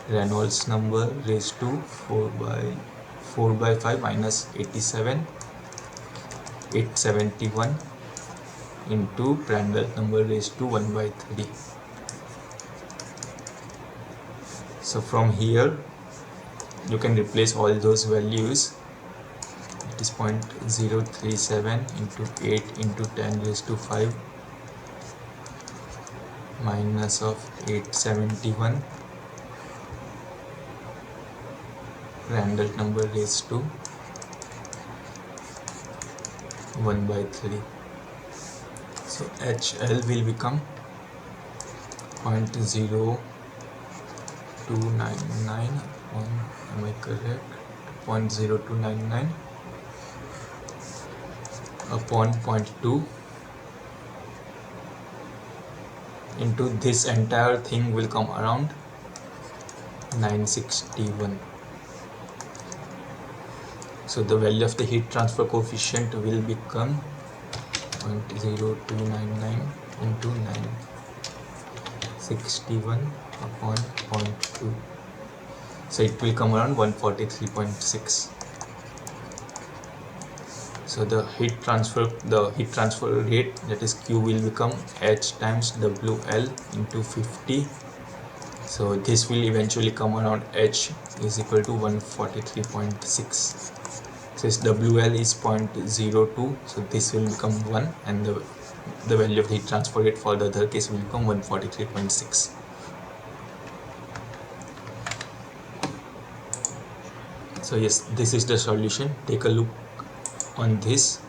Reynolds number raised to 4 by 5 minus 871 into Prandtl number raised to 1 by 3. So from here you can replace all those values. It is 0.037 into 8 into 10 raised to 5 minus of 871 Prandtl number raised to 1 by 3. So HL will become 0.0299 am I correct? 0.0299 upon 0.2 into this entire thing will come around 961. So the value of the heat transfer coefficient will become 0.0299 into 961 upon 0.2. So it will come around 143.6. So the heat transfer rate, that is Q, will become H times WL into 50. So this will eventually come around H is equal to 143.6. Since WL is 0.02, so this will become 1, and the value of the heat transfer rate for the other case will become 143.6. So yes, this is the solution. Take a look on this,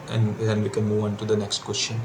and then we can move on to the next question.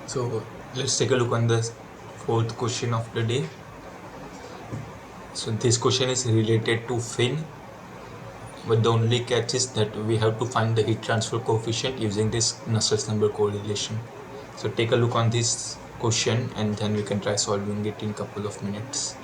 So let's take a look on the fourth question of the day. So this question is related to fin, but the only catch is that we have to find the heat transfer coefficient using this Nusselt's number correlation. So take a look on this question, and then we can try solving it in a couple of minutes.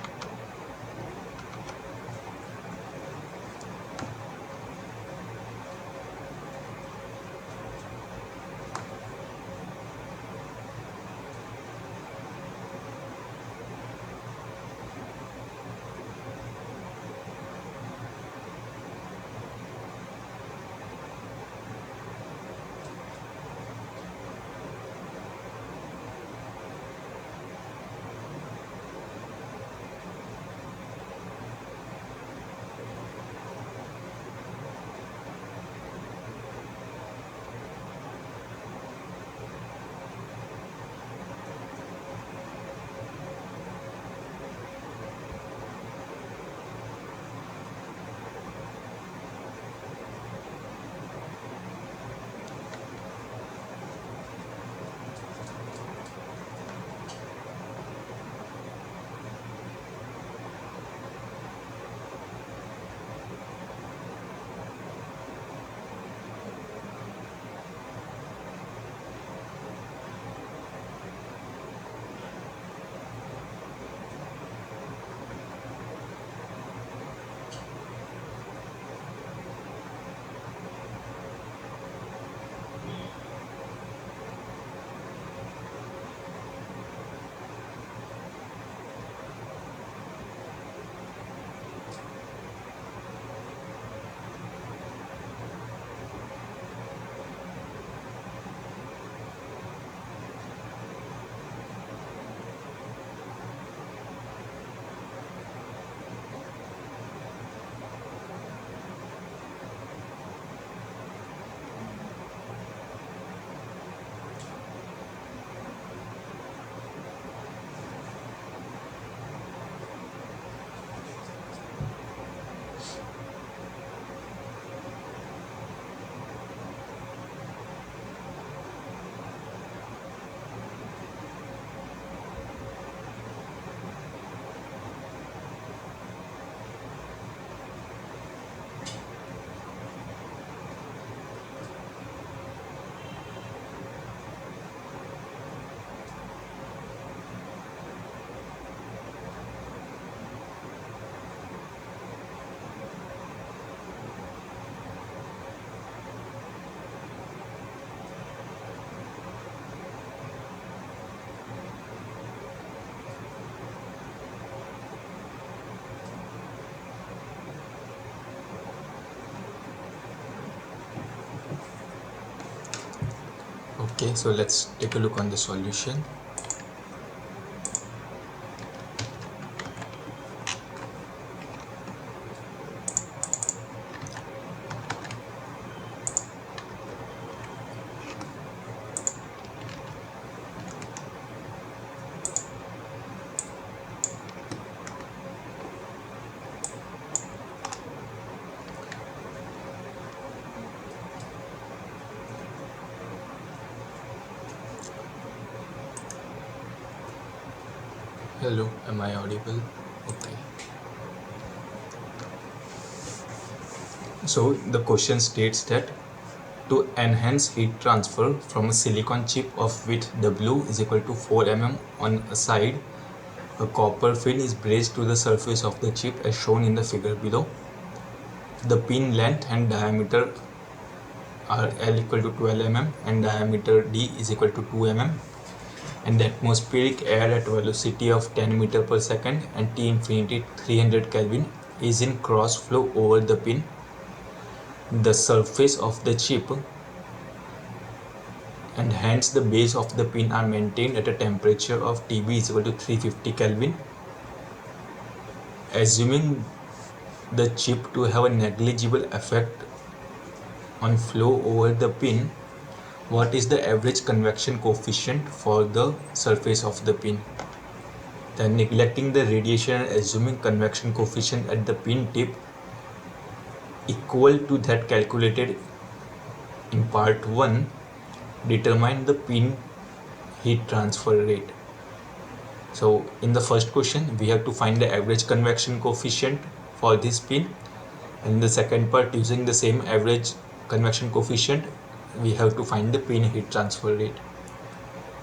Okay, so let's take a look on the solution. Hello, am I audible? Okay. So the question states that to enhance heat transfer from a silicon chip of width W is equal to 4 mm on a side, a copper pin is braced to the surface of the chip as shown in the figure below. The pin length and diameter are L equal to 12 mm and diameter D is equal to 2 mm. And the atmospheric air at velocity of 10 meter per second and T infinity 300 Kelvin is in cross flow over the pin. The surface of the chip and hence the base of the pin are maintained at a temperature of Tb is equal to 350 Kelvin. Assuming the chip to have a negligible effect on flow over the pin, what is the average convection coefficient for the surface of the pin? Then neglecting the radiation and assuming convection coefficient at the pin tip equal to that calculated in part 1, determine the pin heat transfer rate. So in the first question we have to find the average convection coefficient for this pin, and in the second part, using the same average convection coefficient, we have to find the pin heat transfer rate.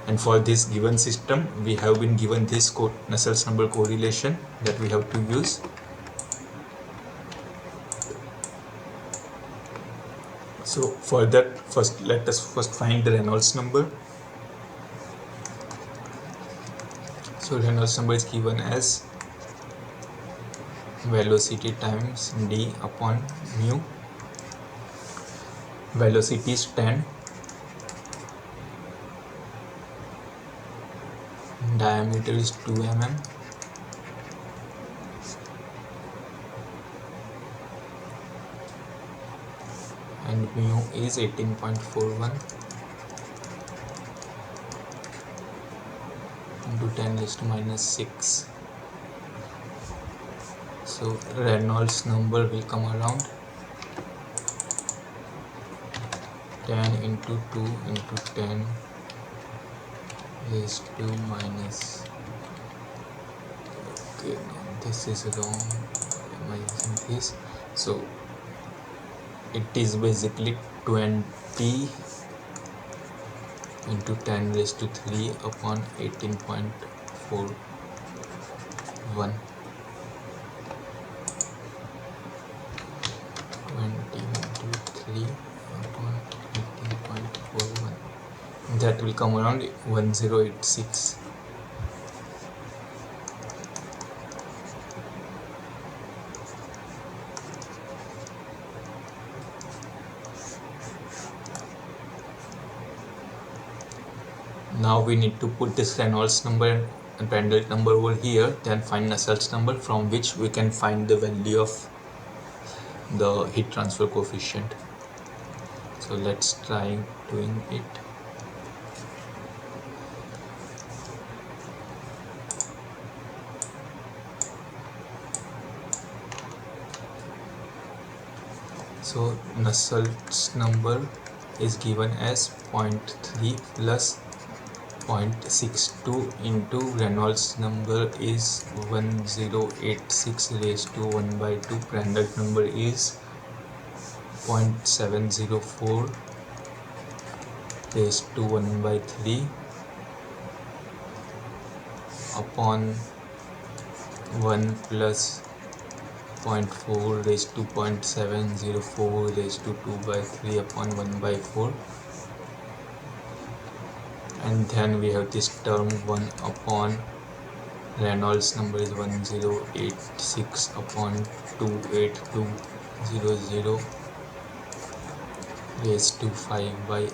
And for this given system we have been given this Nusselt's number correlation that we have to use. So for that, let us first find the Reynolds number. So Reynolds number is given as velocity times d upon mu. Velocity is 10, diameter is 2 mm, and mu is 18.41 into 10 raised to minus 6. So Reynolds number will come around 10 into 2 into 10 raised to minus, okay, no, this is wrong. Why am I using this? So it is basically 20 into 10 raised to 3 upon 18.41. 20 into 3 upon 18.41. That will come around 1086. Now we need to put this Reynolds number and Prandtl number over here, then find Nusselt's number from which we can find the value of the heat transfer coefficient. So let's try doing it. So Nusselt's number is given as 0.3 plus 0.62 into Reynolds number is 1086 raised to 1 by 2. Prandtl number is 0.704 raised to 1 by 3 upon 1 plus 0.4 raised to 0.704 raised to 2 by 3 upon 1 by 4. And then we have this term 1 upon Reynolds number is 1086 upon 28200 raised to 5 by 8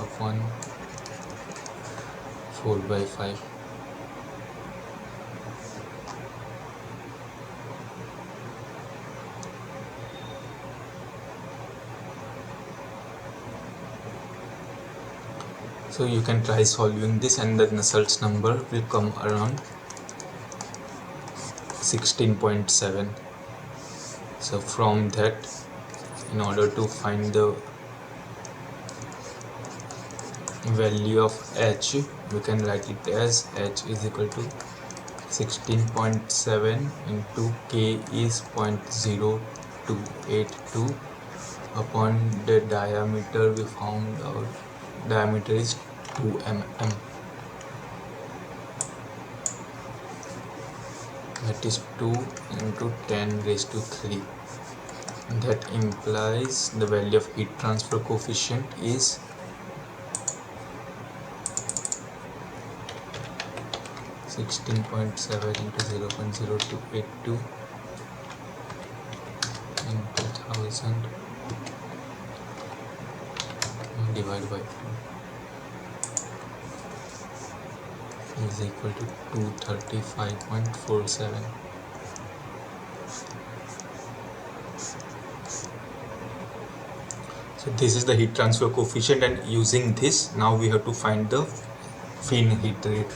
upon 4/5. So you can try solving this and the Nusselt's number will come around 16.7. So from that, in order to find the value of h, we can write it as h is equal to 16.7 into k is 0.0282 upon the diameter. We found out diameter is 2 mm. That is 2 into 10 raised to 3. That implies the value of heat transfer coefficient is 16.7 into 0.0282 into 1000 divided by 2 is equal to 235.47. So this is the heat transfer coefficient, and using this now we have to find the fin heat rate.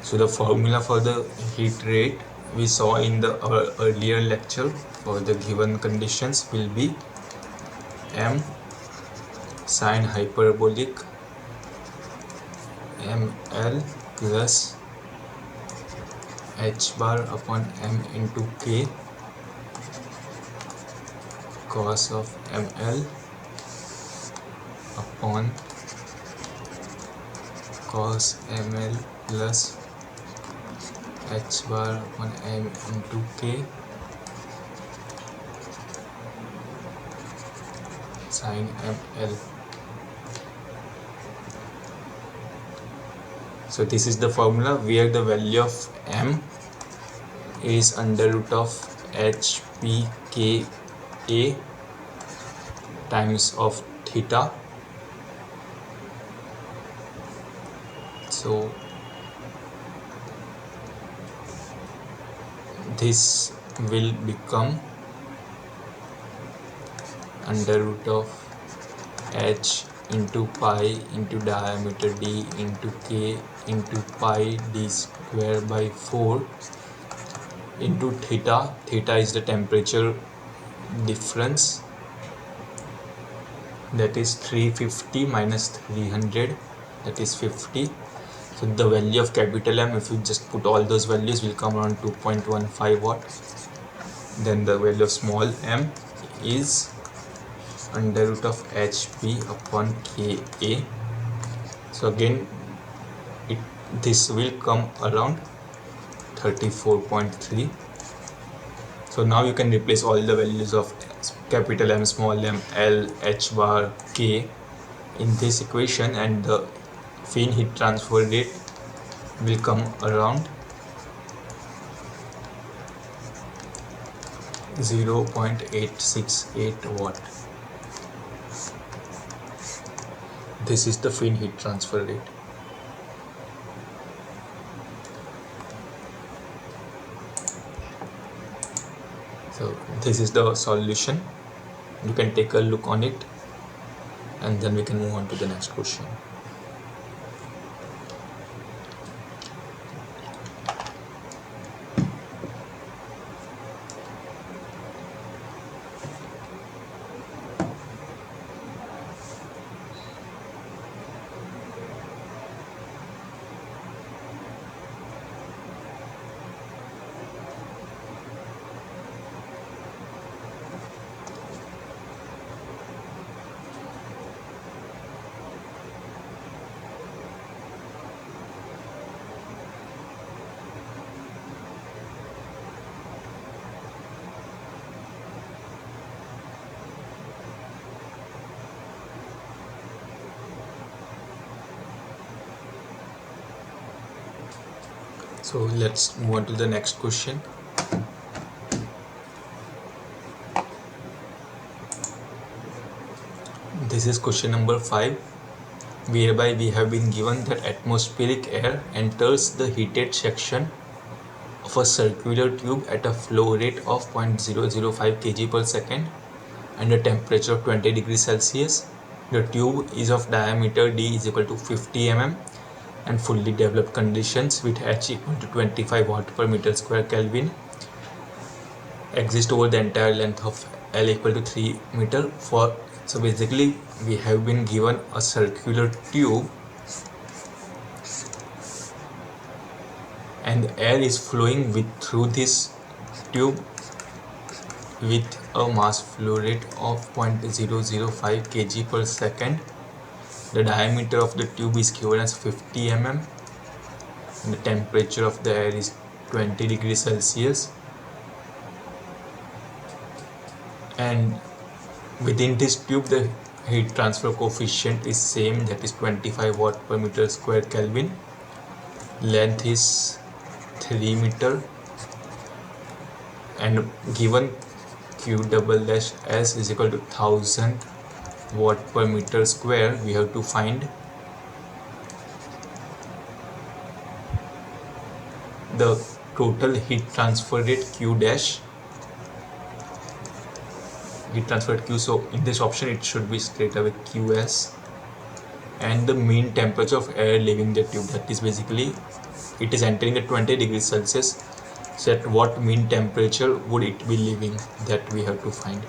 So the formula for the heat rate we saw in the earlier lecture for the given conditions will be m sine hyperbolic ml plus h bar upon m into k cos of ml upon cos ml plus h bar upon m into k sin ml. So this is the formula where the value of m is under root of HPKA times of theta. So this will become under root of h into pi into diameter d into k into pi d square by 4 into theta. Theta is the temperature difference, that is 350 minus 300, that is 50. So the value of capital M, if you just put all those values, will come around 2.15 watt. Then the value of small m is under root of HP upon KA. So again this will come around 34.3. So now you can replace all the values of capital M, small m, L, H bar, K in this equation, and the fin heat transfer rate will come around 0.868 watt. This is the fin heat transfer rate. So this is the solution. You can take a look on it and then we can move on to the next question. So let's move on to the next question. This is question number 5. whereby we have been given that atmospheric air enters the heated section of a circular tube at a flow rate of 0.005 kg per second and a temperature of 20 degrees Celsius. The tube is of diameter d is equal to 50 mm and fully developed conditions with H equal to 25 watt per meter square Kelvin exist over the entire length of L equal to 3 meter. So basically we have been given a circular tube and air is flowing through this tube with a mass flow rate of 0.005 kg per second. The diameter of the tube is given as 50 mm and the temperature of the air is 20 degrees Celsius, and within this tube the heat transfer coefficient is same, that is 25 watt per meter square Kelvin. Length is 3 meter and given Q double dash S is equal to 1000 watt per meter square, we have to find the total heat transfer rate Q dash, heat transfer Q. So in this option it should be straight away Qs, and the mean temperature of air leaving the tube, that is basically it is entering at 20 degrees Celsius. So at what mean temperature would it be leaving, that we have to find.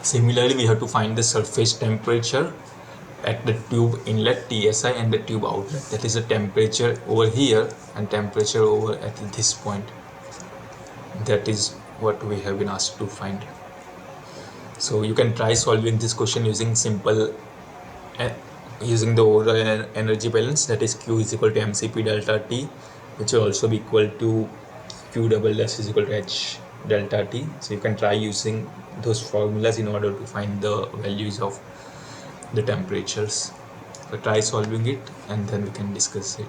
Similarly, we have to find the surface temperature at the tube inlet TSI and the tube outlet, that is the temperature over here and temperature over at this point. That is what we have been asked to find. So you can try solving this question using using the overall energy balance, that is Q is equal to mCp delta T, which will also be equal to Q double dash is equal to H delta T. So you can try using those formulas in order to find the values of the temperatures. So try solving it and then we can discuss it.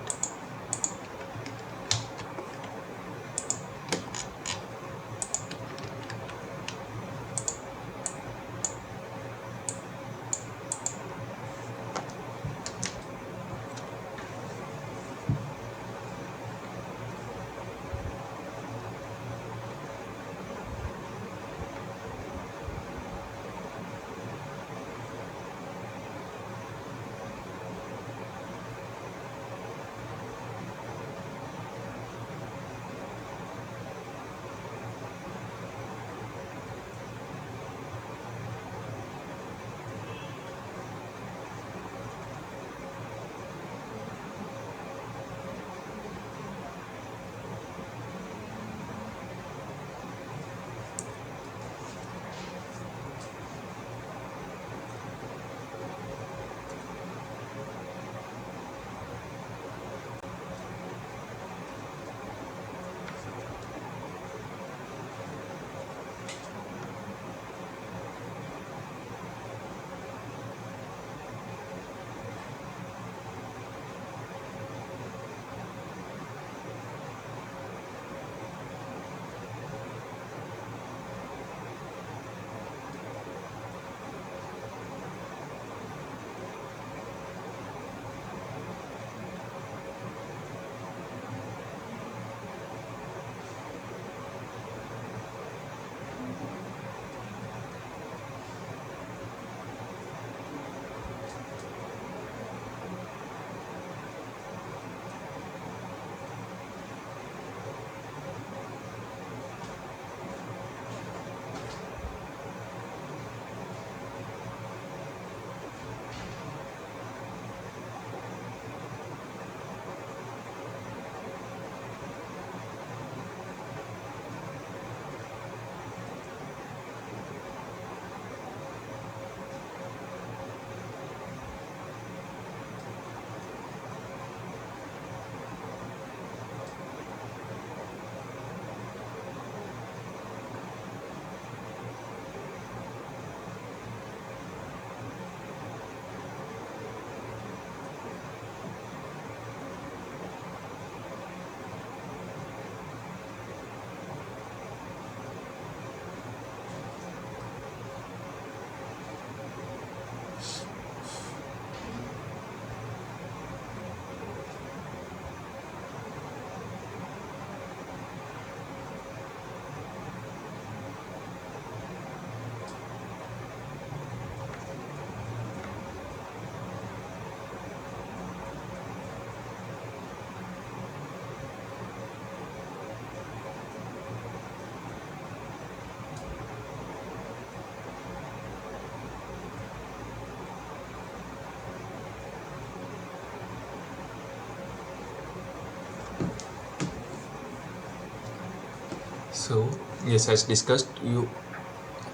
So yes, as discussed,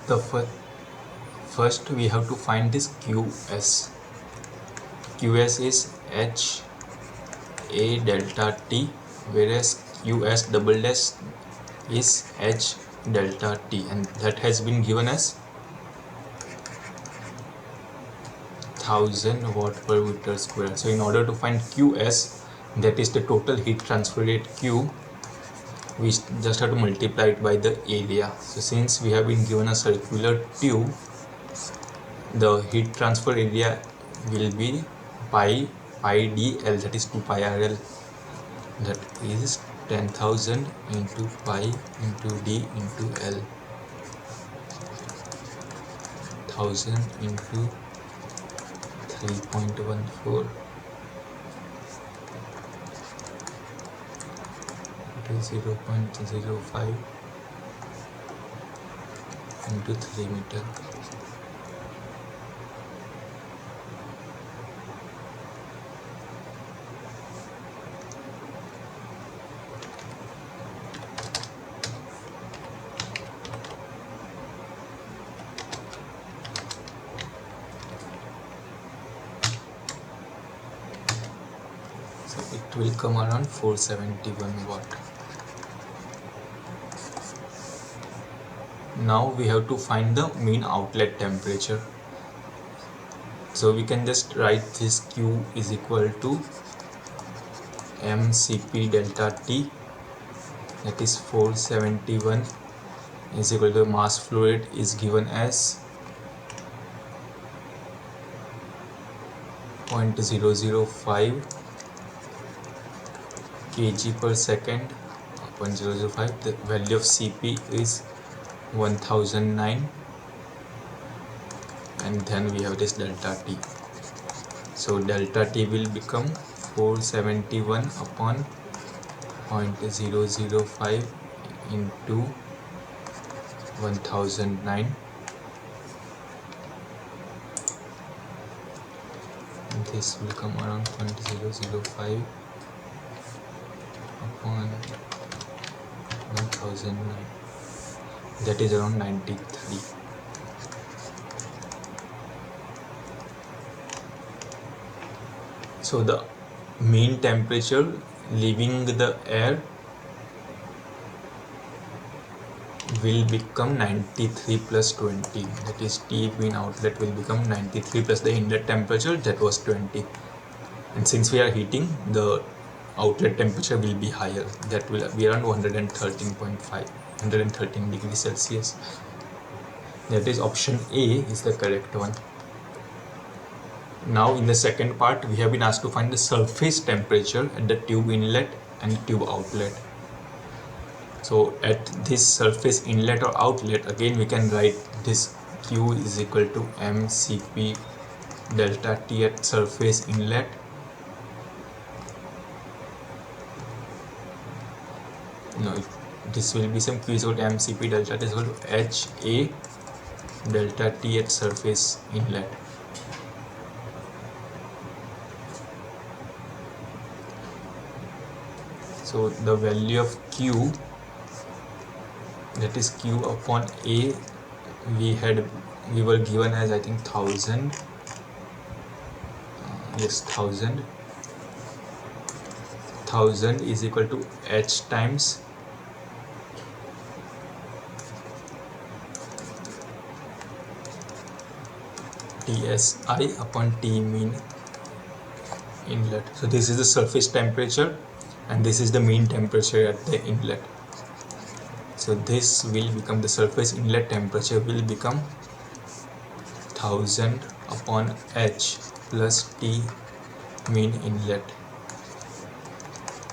the first we have to find this QS. QS is H A delta T, whereas QS double dash is H delta T, and that has been given as 1000 watt per meter square. So in order to find QS, that is the total heat transfer rate Q, we just have to multiply it by the area. So since we have been given a circular tube, the heat transfer area will be pi dl, that is 2 pi rl, that is 10,000 into pi into d into l, 1000 into 3.14 into 0.05 into 3 meter. So it will come around 471 watt. Now we have to find the mean outlet temperature. So we can just write this Q is equal to mCp delta T, that is 471, is equal to mass flow rate is given as 0.005 kg per second upon 0.005. The value of Cp is 1009, and then we have this delta T. So delta T will become 471 upon 0.005 into 1009. This will come around 0.005 upon 1009, that is around 93. So the mean temperature leaving the air will become 93 plus 20, that is T mean outlet will become 93 plus the inlet temperature, that was 20, and since we are heating, the outlet temperature will be higher, that will be around 113 degrees Celsius. That is option A is the correct one. Now in the second part, we have been asked to find the surface temperature at the tube inlet and tube outlet. So at this surface inlet or outlet, again we can write this Q is equal to mCp delta T at surface inlet this will be some Q is equal to mCp delta T is equal to HA delta T at surface inlet. So the value of Q, that is Q upon A, we were given as I think 1000. Yes, 1000 is equal to H times TSI upon T mean inlet. So this is the surface temperature and this is the mean temperature at the inlet. So this will become, the surface inlet temperature will become 1000 upon H plus T mean inlet.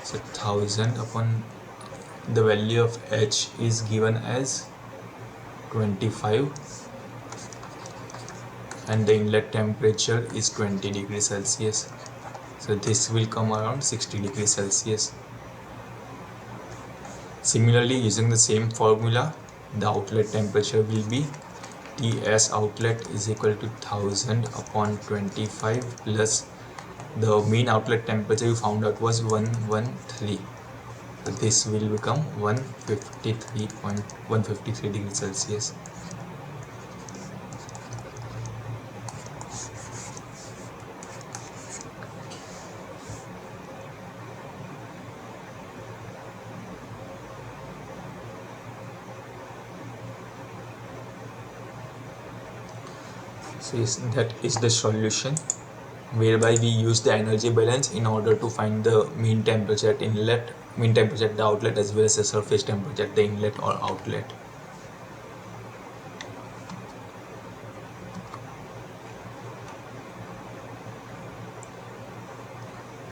So 1000 upon the value of H is given as 25 and the inlet temperature is 20 degrees Celsius. So this will come around 60 degrees Celsius. Similarly, using the same formula, the outlet temperature will be Ts outlet is equal to 1000 upon 25 plus the mean outlet temperature we found out was 113. So this will become 153 degrees Celsius. So yes, that is the solution, whereby we use the energy balance in order to find the mean temperature at inlet, mean temperature at the outlet, as well as the surface temperature at the inlet or outlet.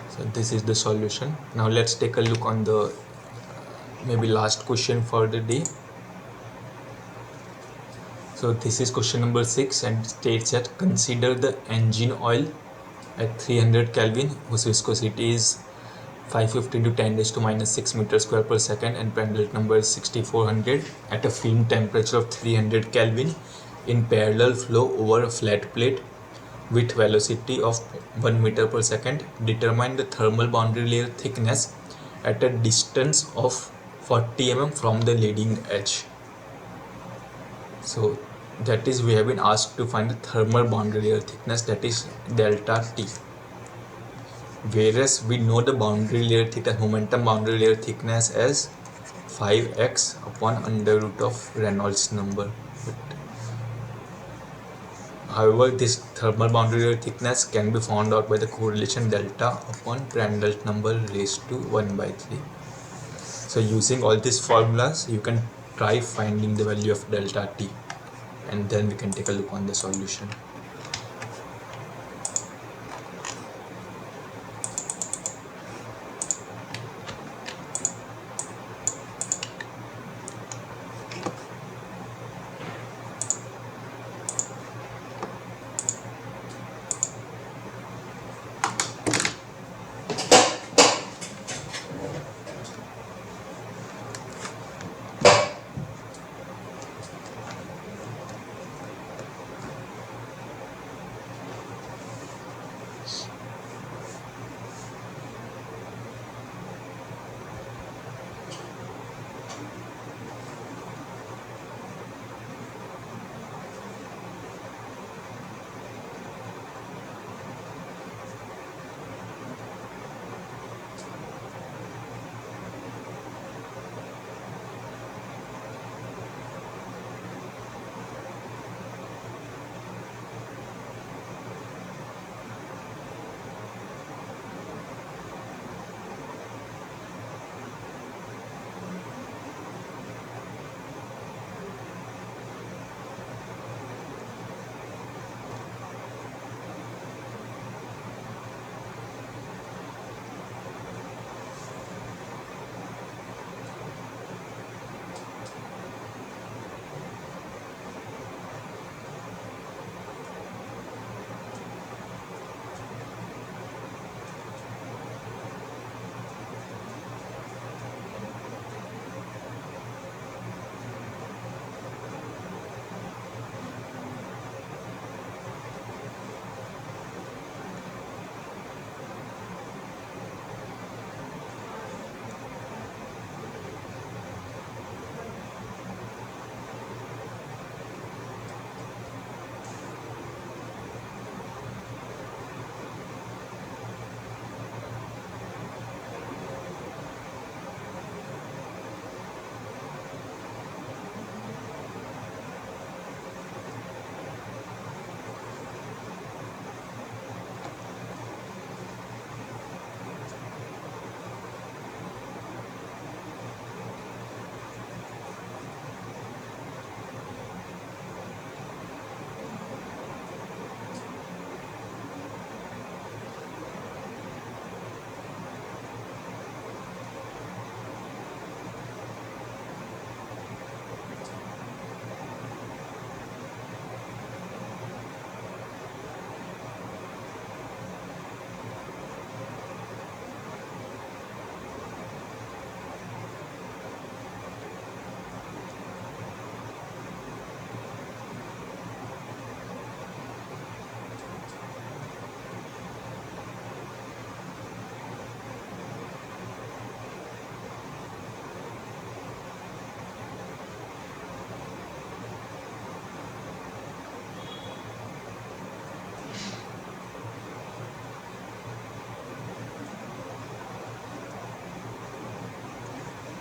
So this is the solution. Now let's take a look on the maybe last question for the day. So this is question number 6 and states that consider the engine oil at 300 Kelvin whose viscosity is 550 into 10 raised to minus 6 meters square per second and Prandtl number is 6400 at a film temperature of 300 Kelvin in parallel flow over a flat plate with velocity of 1 meter per second. Determine the thermal boundary layer thickness at a distance of 40 mm from the leading edge. So that is, we have been asked to find the thermal boundary layer thickness, that is delta T. Whereas we know the boundary layer thickness, momentum boundary layer thickness as 5x upon under root of Reynolds number. However, this thermal boundary layer thickness can be found out by the correlation delta upon Prandtl number raised to 1 by 3. So using all these formulas, you can try finding the value of delta T, and then we can take a look on the solution.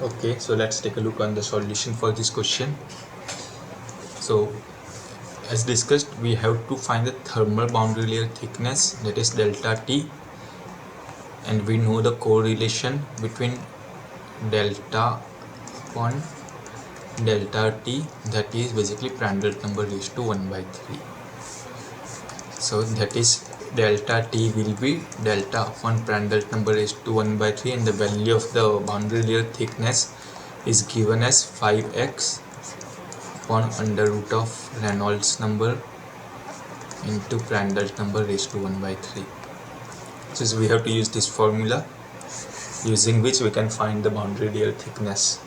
Okay, so let's take a look on the solution for this question. So as discussed, we have to find the thermal boundary layer thickness, that is delta T, and we know the correlation between delta upon delta T, that is basically Prandtl number raised to 1 by 3. So that is delta T will be delta upon Prandtl number raised to 1 by 3, and the value of the boundary layer thickness is given as 5x upon under root of Reynolds number into Prandtl number raised to 1 by 3. So we have to use this formula, using which we can find the boundary layer thickness.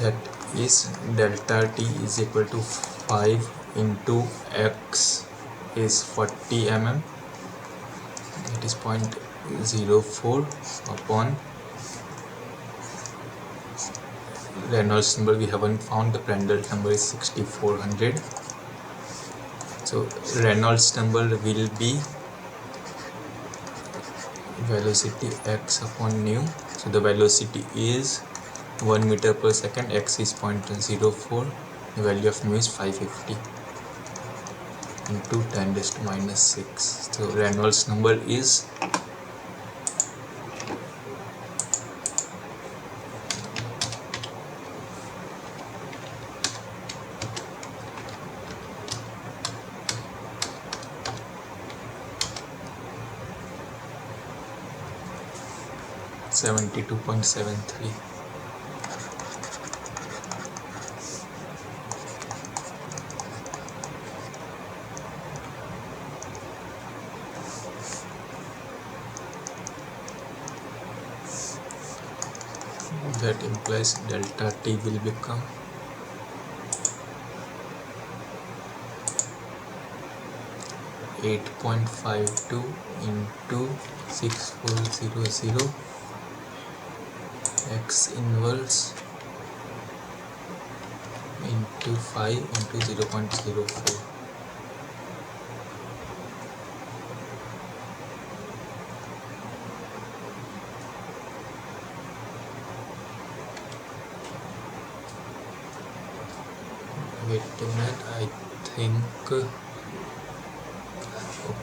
That is delta T is equal to 5 into x is 40 mm, it is 0.04 upon Reynolds number we haven't found, the Prandtl number is 6400. So Reynolds number will be velocity x upon nu. So the velocity is 1 meter per second, x is 0.04, the value of nu is 550 into 10 raised to minus 6. So Reynolds number is 72.73. That implies delta T will become 8.52 into 6400 x inverse into 5 into 0.04. Wait a minute, I think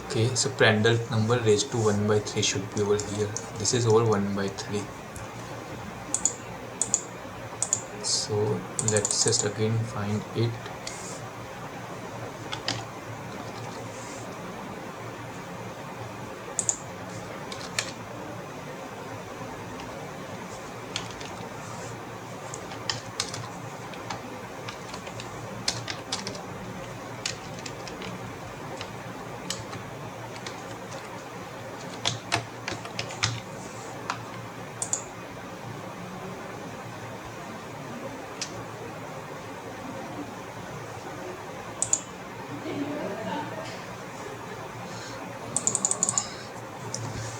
okay, so Prandtl number raised to 1 by 3 should be over here. This is over 1 by 3. So let's just again find it.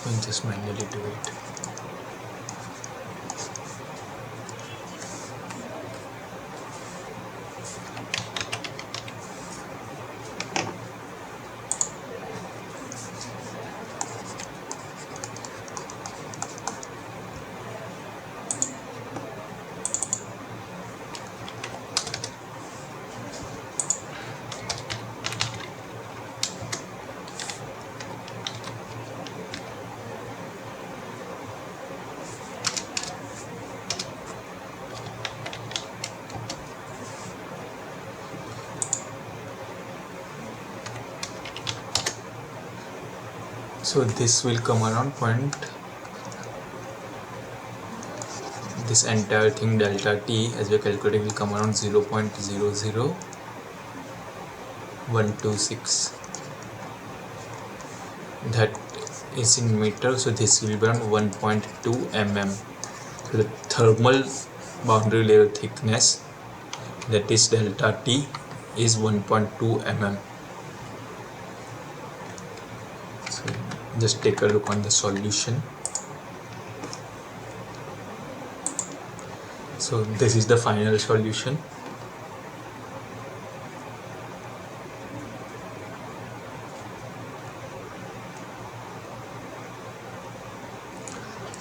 We'll just manually do it. So this will come around this entire thing delta T as we calculated will come around 0.00126. That is in meter, so this will be around 1.2 mm. So the thermal boundary layer thickness, that is delta T, is 1.2 mm. So just take a look on the solution. So this is the final solution.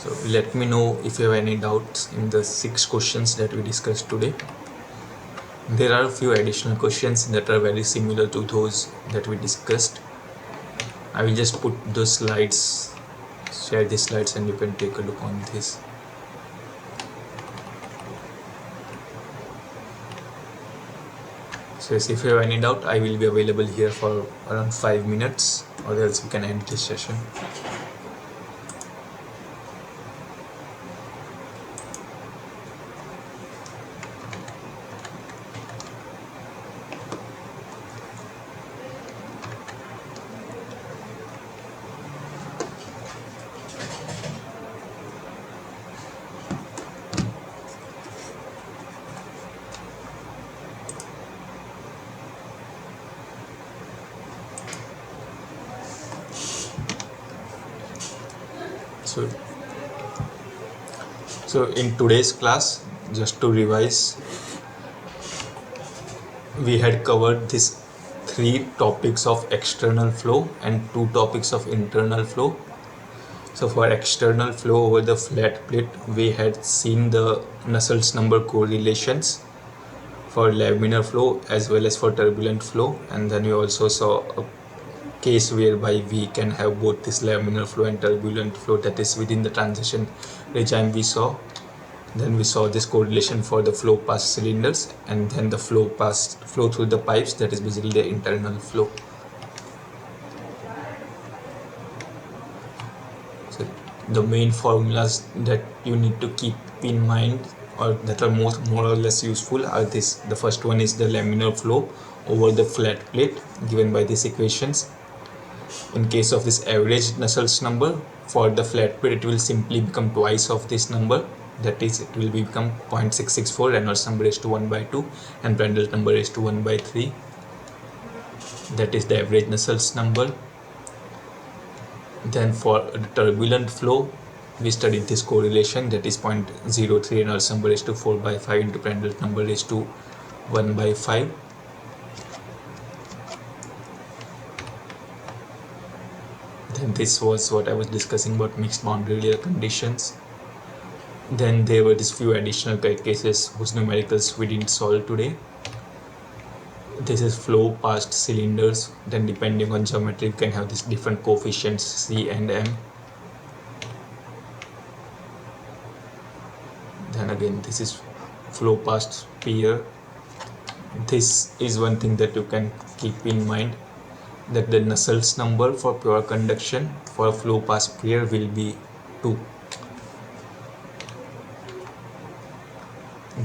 So let me know if you have any doubts in the 6 questions that we discussed today. There are a few additional questions that are very similar to those that we discussed. I will just put those slides, share the slides, and you can take a look on this. So if you have any doubt, I will be available here for around 5 minutes, or else we can end this session. So in today's class, just to revise, we had covered these 3 topics of external flow and 2 topics of internal flow. So for external flow over the flat plate, we had seen the Nusselt's number correlations for laminar flow as well as for turbulent flow, and then we also saw a case whereby we can have both this laminar flow and turbulent flow, that is within the transition regime we saw. Then we saw this correlation for the flow past cylinders, and then the flow through the pipes, that is basically the internal flow. So the main formulas that you need to keep in mind, or that are more or less useful, are this. The first one is the laminar flow over the flat plate given by these equations. In case of this average Nusselt's number for the flat plate, it will simply become twice of this number, that is it will become 0.664, Reynolds number is to 1 by 2 and Prandtl number is to 1 by 3. That is the average Nusselt's number. Then for the turbulent flow, we studied this correlation, that is 0.03, Reynolds number is to 4 by 5 into Prandtl number is to 1 by 5. Then this was what I was discussing about mixed boundary layer conditions. Then there were these few additional cases whose numericals we didn't solve today. This is flow past cylinders. Then depending on geometry, you can have these different coefficients C and M. Then again, this is flow past sphere. This is one thing that you can keep in mind, that the Nusselt's number for pure conduction for a flow past sphere will be 2.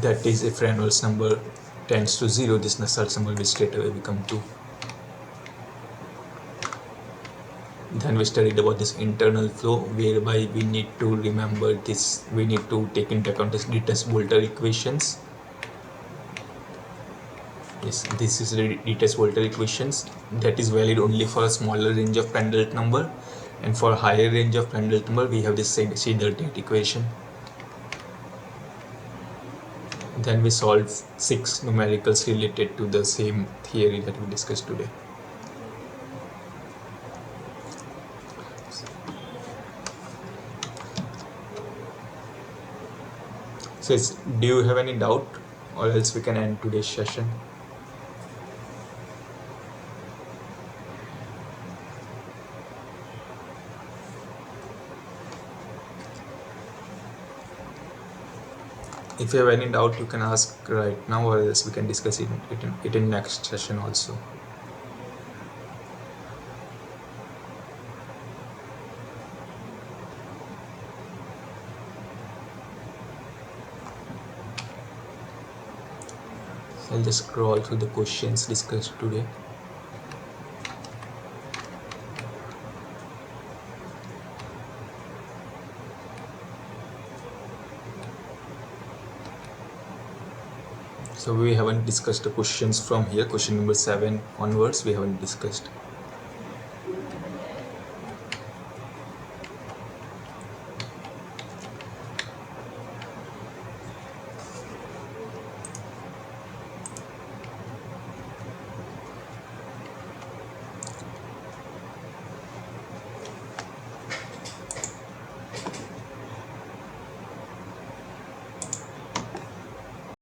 That is, if Reynolds number tends to 0, this Nusselt's number will straight away become 2. Then we studied about this internal flow, whereby we need to remember this, we need to take into account this Dietz-Boelter equations. Yes, this is the Dietz-Boelter equations that is valid only for a smaller range of Prandtl number, and for a higher range of Prandtl number we have this Siderdt equation. Then we solved 6 numericals related to the same theory that we discussed today. So do you have any doubt, or else we can end today's session? If you have any doubt, you can ask right now, or else we can discuss it in next session also. So I'll just scroll through the questions discussed today. So we haven't discussed the questions from here, question number 7 onwards we haven't discussed.